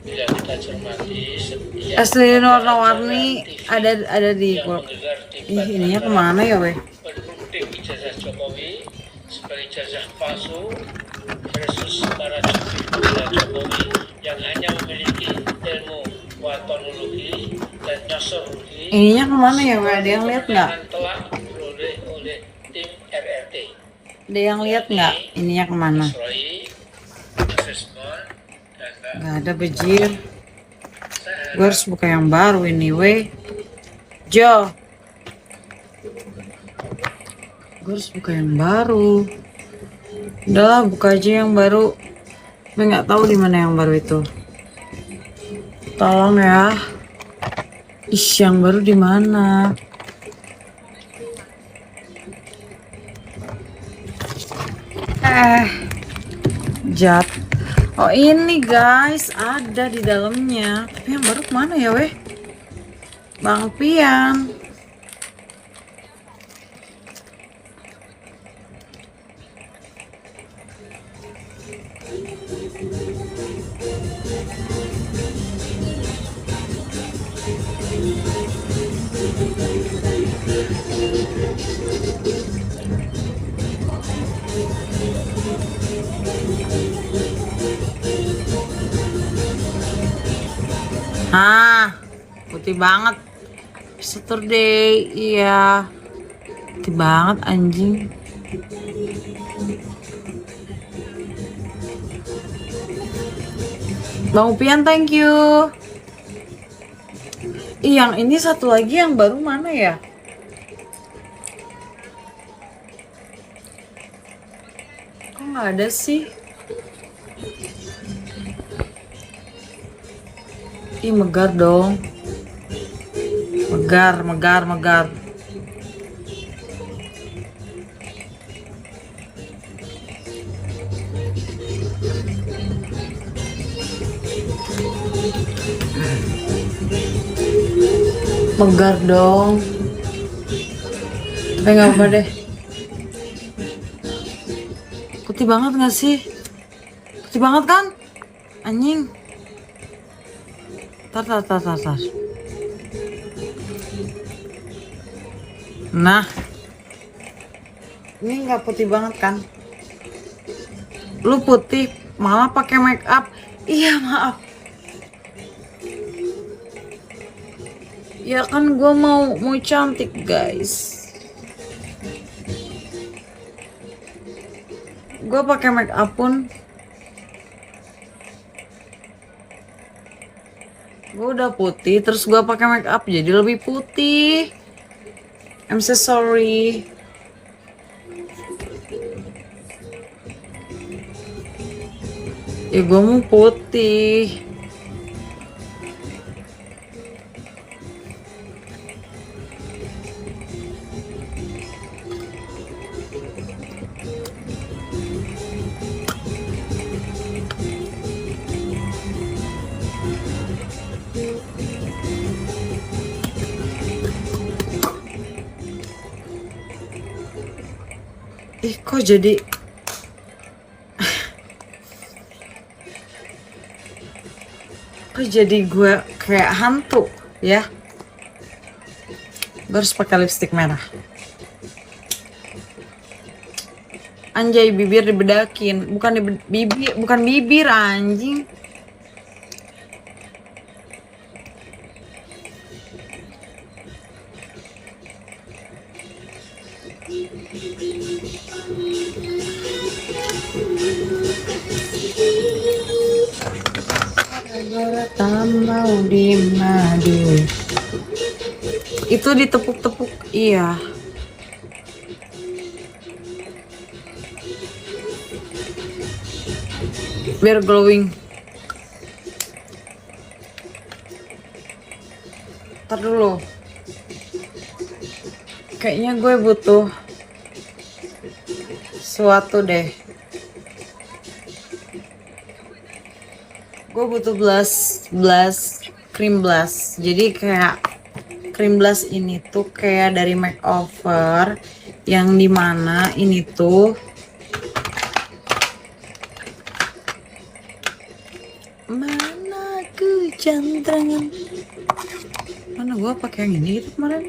Bila kita cermati setiap Es lilin warna-warni ada di yang menggelar debat Ih, ininya kemana ya weh? berunding ijazah Jokowi sebagai ijazah palsu versus para jubir Jokowi yang hanya memiliki ilmu watonologi dan nyosologi. Ininya kemana ya weh? Ada yang lihat nggak? Kemenangan telah diperoleh oleh tim RRT. Ada yang lihat nggak? Ininya kemana? Roy, Asesmon, dan Mbak Nggak ada bejir. Sarah. Gue harus buka yang baru ini weh. Jo. Gue harus buka yang baru. Udahlah, buka aja yang baru. Gue nggak tahu di mana yang baru itu. Tolong ya. Ih, yang baru di mana? Jat. Oh ini guys, ada di dalamnya. Tapi yang baru kemana ya weh? Bang Pian. Putih banget. Saturday, iya. Putih banget anjing. Bang Upian, thank you. Yang ini satu lagi yang baru mana ya? Kok nggak ada sih? Ih, megar dong. Megar. Megar dong. Tapi nggak apa deh. Putih banget gak sih? Putih banget kan? Anjing. Tar. Nah. Ini gak putih banget kan? Lu putih malah pakai make up. Iya, maaf. Ya kan gue mau cantik, guys. Gue pakai make up pun gue udah putih, terus gue pakai make up jadi lebih putih. I'm so sorry. Ya gue mau putih. Kok jadi gue kayak hantu ya. Gue harus pakai lipstik merah. Anjay, bibir dibedakin, bukan bibir anjing. Mau di madu. Itu ditepuk-tepuk, iya. Biar glowing. Ntar dulu. Kayaknya gue butuh sesuatu deh. Gue butuh cream blush. Jadi kayak cream blush ini tuh kayak dari makeover, yang dimana ini tuh mana ku jantrangan. Mana gue pakai yang ini gitu kemarin.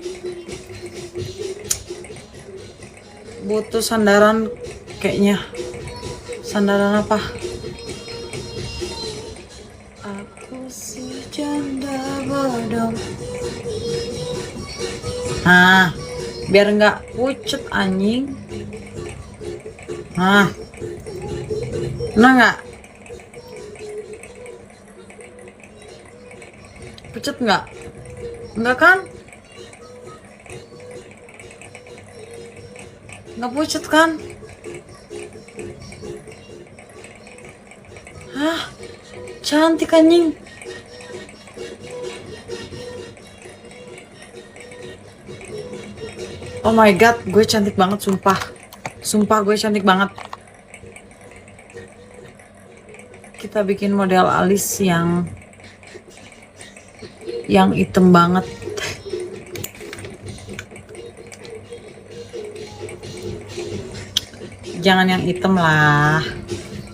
Butuh sandaran kayaknya. Sandaran apa? Janda bodoh. Nah, biar nggak pucet anjing. Nah, nggak pucet nggak? Nggak kan? Nggak pucet kan? Hah, cantik anjing. Oh my god, gue cantik banget, sumpah. Sumpah gue cantik banget. Kita bikin model alis yang hitam banget. Jangan yang hitam lah,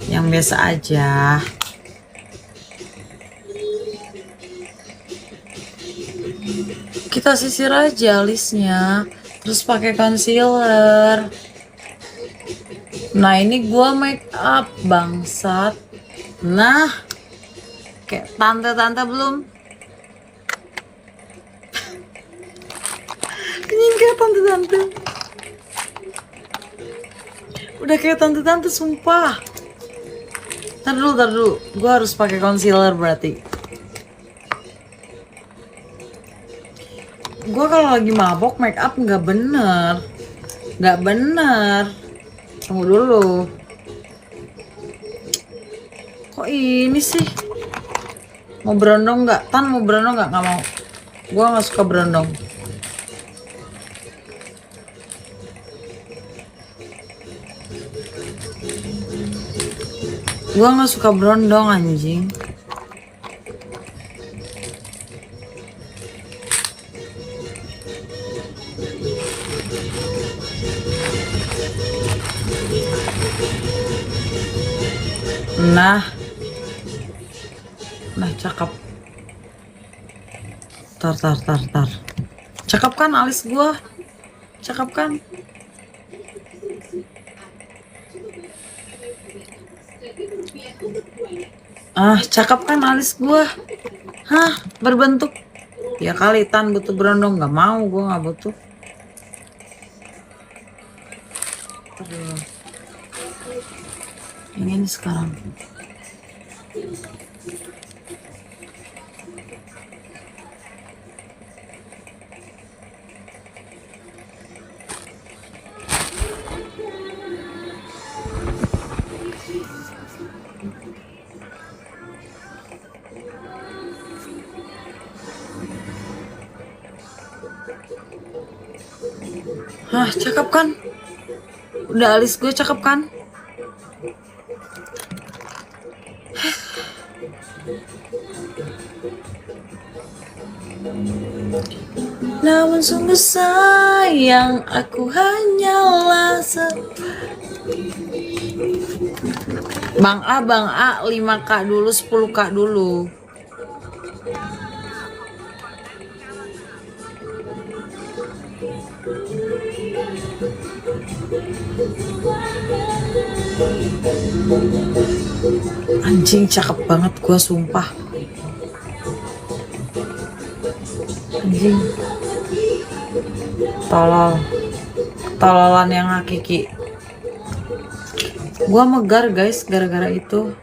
yang biasa aja. Kita sisir aja alisnya. Terus pakai concealer. Nah, ini gua make up bangsat. Nah, kayak tante-tante belum? Ini kayak tante-tante. Udah kayak tante-tante sumpah. Tar dulu. Gua harus pakai concealer berarti. Gue kalau lagi mabok make up nggak bener. Tunggu dulu. Kok ini sih? Mau berondong nggak? Tan mau berondong nggak? Nggak mau. Gue nggak suka berondong. Gue nggak suka berondong anjing. Nah cakep. Tar. Cakep kan alis gua? Cakep kan? Cakep kan alis gua? Hah, berbentuk. Ya kali Tan butuh berondong, nggak mau, gua nggak butuh. Aduh. Yang ini sekarang. Hah, cakep kan? Udah alis gue cakep kan? Namun sungguh sayang, aku hanyalah Bang A 5K dulu, 10K dulu. Anjing cakep banget gua sumpah. Anjing. Tololan yang hakiki. Gua megar guys gara-gara itu.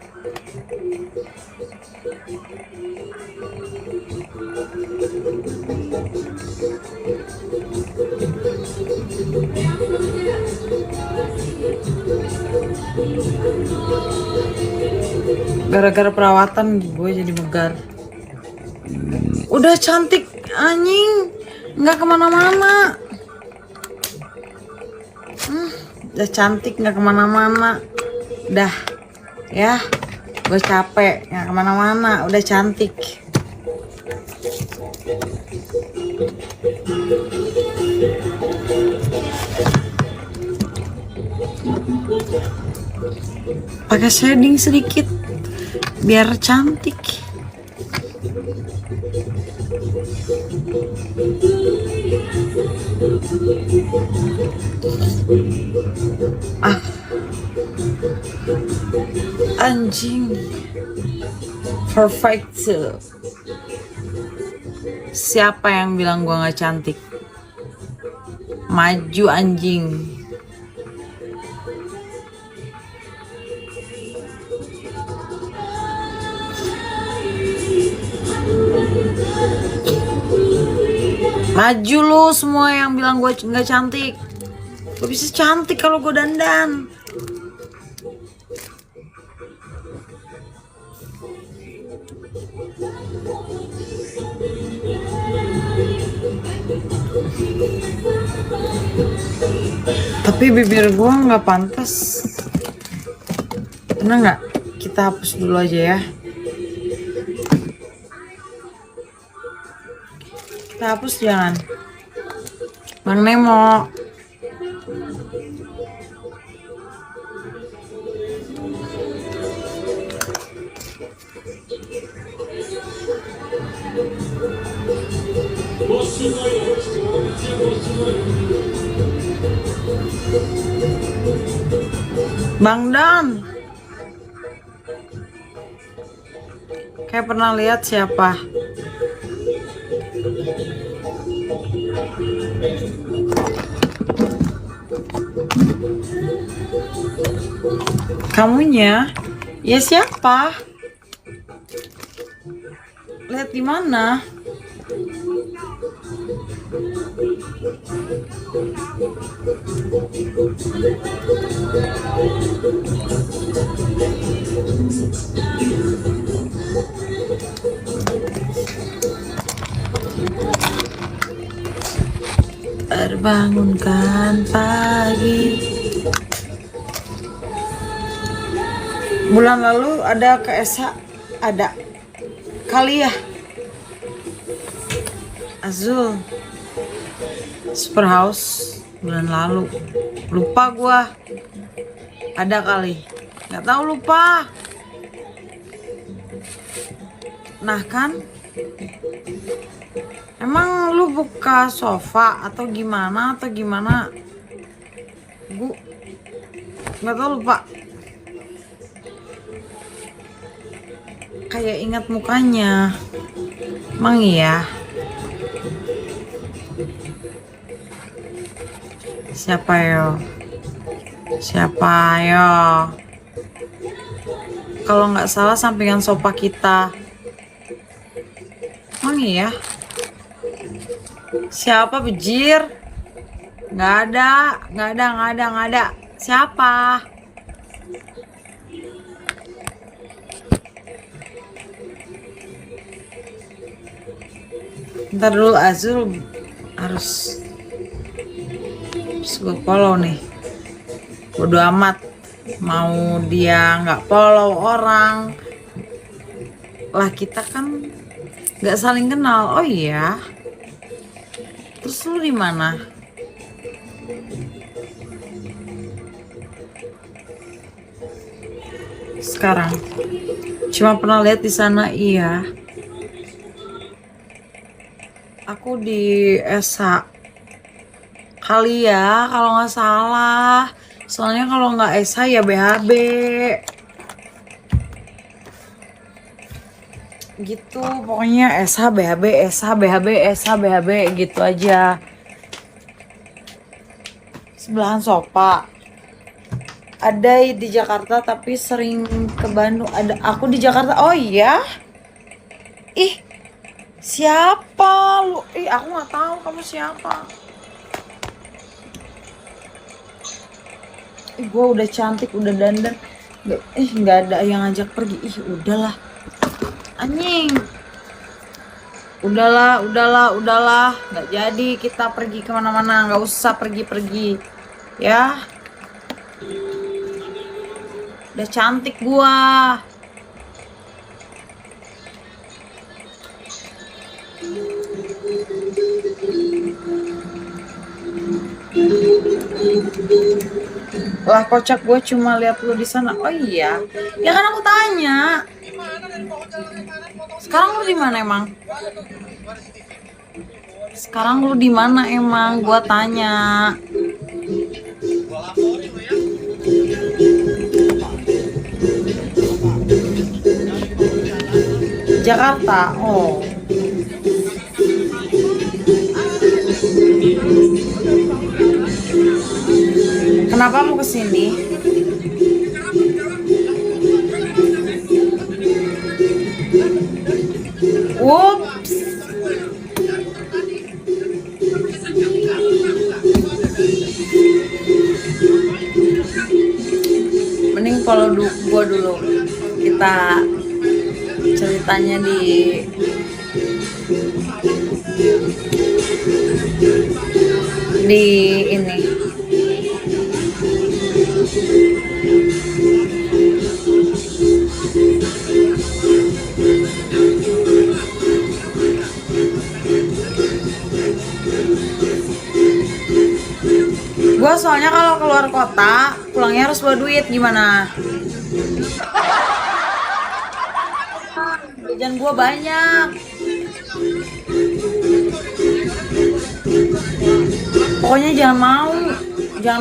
Gara-gara perawatan gue jadi megar. Udah cantik anjing, nggak kemana-mana. Udah cantik nggak kemana-mana. Dah ya, gue capek nggak kemana-mana. Udah cantik. Pakai shading sedikit biar cantik. Anjing perfect. Siapa yang bilang gua nggak cantik? Maju anjing. Maju lu semua yang bilang gue nggak cantik. Gue bisa cantik kalau gue dandan. Tapi bibir gue nggak pantas. Bener nggak? Kita hapus dulu aja ya. Kita hapus jangan. Bang Nemo. Bang Dan. Kayak pernah lihat siapa? Kamunya? Ya siapa? Lihat di mana? Terbangunkan pagi. Bulan lalu ada ke Esa, ada kali ya. Azul Superhouse bulan lalu. Lupa gua. Ada kali. Nggak tahu lupa. Nah kan, emang lu buka sofa atau gimana Gue nggak tahu, lupa. Kayak ingat mukanya. Emang iya? Siapa yo? Kalau nggak salah sampingan sofa kita. Emang iya? Siapa bejir? Nggak ada. Siapa? Ntar dulu, Azul harus gue follow nih. Bodo amat mau dia nggak follow orang lah, kita kan nggak saling kenal. Oh iya, terus lu di mana? Sekarang cuma pernah lihat di sana. Iya, aku di Esa kali ya kalau nggak salah. Soalnya kalau nggak Esa ya BHB gitu. Pokoknya Esa BHB gitu aja. Sebelahan sofa. Ada di Jakarta tapi sering ke Bandung. Ada aku di Jakarta. Oh iya? Ih, siapa lu? Ih, aku nggak tahu kamu siapa. Ih, gue udah cantik, udah dandan. Nggak ada yang ngajak pergi. Ih, udahlah. Anjing. Udahlah. Nggak jadi kita pergi kemana-mana. Nggak usah pergi-pergi. Ya. Udah cantik gua. Lah kocak, gue cuma lihat lu di sana. Oh iya. Ya kan aku tanya. Sekarang lu di mana emang? Sekarang lu di mana emang? Gua tanya. Jakarta. Oh. Kenapa mau kesini? Ups. Mending kalau gua dulu kita ceritanya di ini. Gua soalnya kalau keluar kota pulangnya harus bawa duit, gimana? Jajan gua banyak. Pokoknya jangan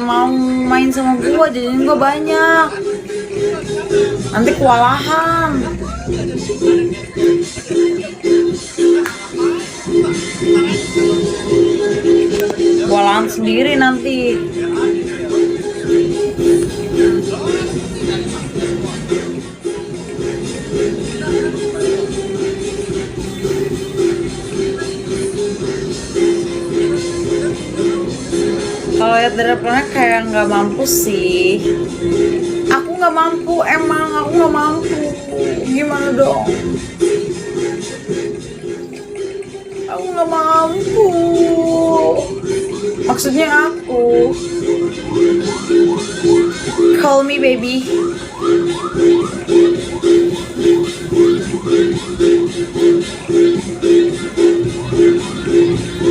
mau main sama gua, jajan gua banyak. Nanti kewalahan. Kewalahan sendiri nanti. Kalau lihat dari depannya kayak nggak mampu sih. Aku nggak mampu, emang aku nggak mampu. Gimana dong? Aku nggak mampu. Maksudnya aku. Call me baby.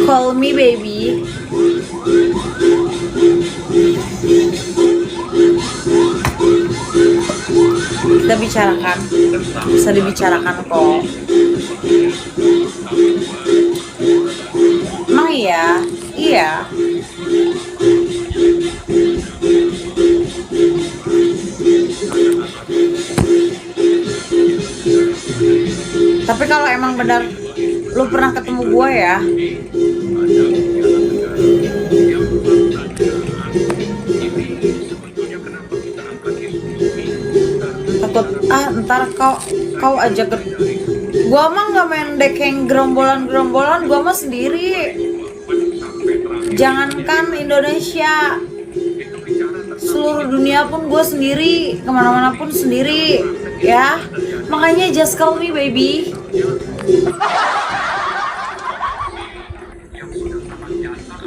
Call me baby. Kita bicarakan. Bisa dibicarakan kok. Emang iya? Iya. Tapi kalau emang benar lu pernah ketemu gue ya, takut ntar kau ajak ke gua mah nggak main dekeng gerombolan, gua mah sendiri. Jangankan Indonesia, seluruh dunia pun gue sendiri, kemana-mana pun sendiri, ya. Makanya just call me baby.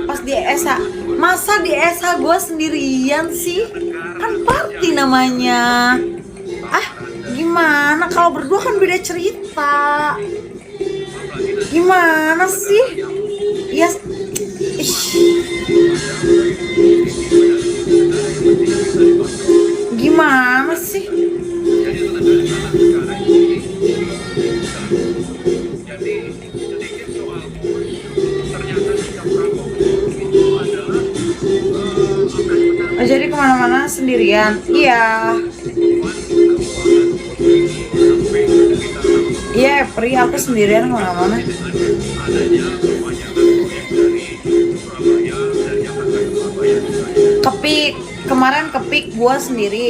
Pas di ESA, masa di ESA gue sendirian sih? Kan party namanya. Gimana kalau berdua kan beda cerita. Gimana sih? Ya, gimana sih? Jadi kemana-mana sendirian? Iya. Iya, Pri, aku sendirian kemana-mana. Kemarin ke Pik gue sendiri,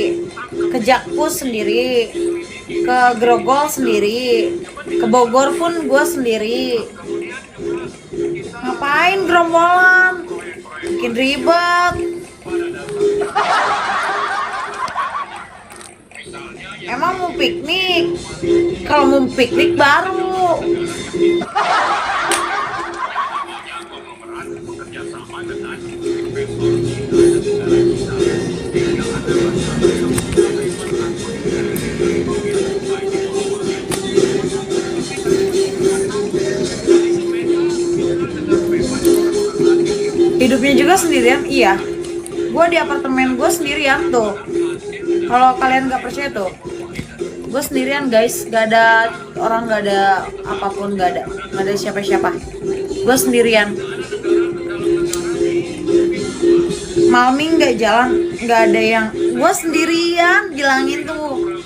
ke Jakpus sendiri, ke Grogol sendiri, ke Bogor pun gue sendiri. Ngapain gerombolan? Bikin ribet. Emang mau piknik? Kalau mau piknik baru. Hidupnya juga sendirian, iya. Gue di apartemen gue sendirian tuh. Kalau kalian nggak percaya tuh, gue sendirian guys, gak ada orang, gak ada apapun, gak ada siapa-siapa. Gue sendirian. Malming nggak jalan, nggak ada yang. Gue sendirian, bilangin tuh.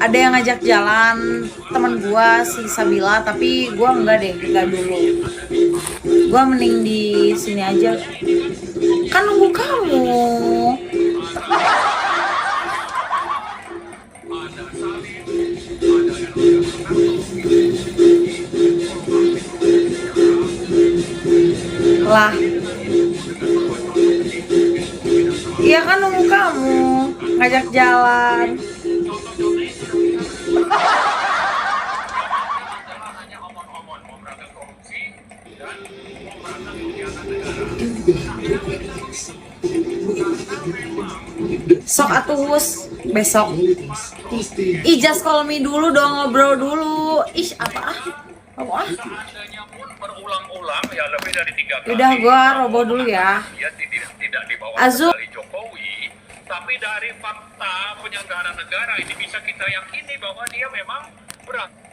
Ada yang ngajak jalan teman gue si Sabila, tapi gue enggak deh, enggak dulu. Gue mending di sini aja. Kan nunggu kamu. Lah. Iya kan nunggu kamu ngajak jalan. Sok atuh besok. Just call me dulu dong, ngobrol dulu. Apa berulang-ulang ya lebih dari 3 kali. Udah gua robo dulu ya. Dia tidak dibawa Azul. dari Jokowi, tapi dari fakta penyelenggara negara ini bisa kita yakini bahwa dia memang berat.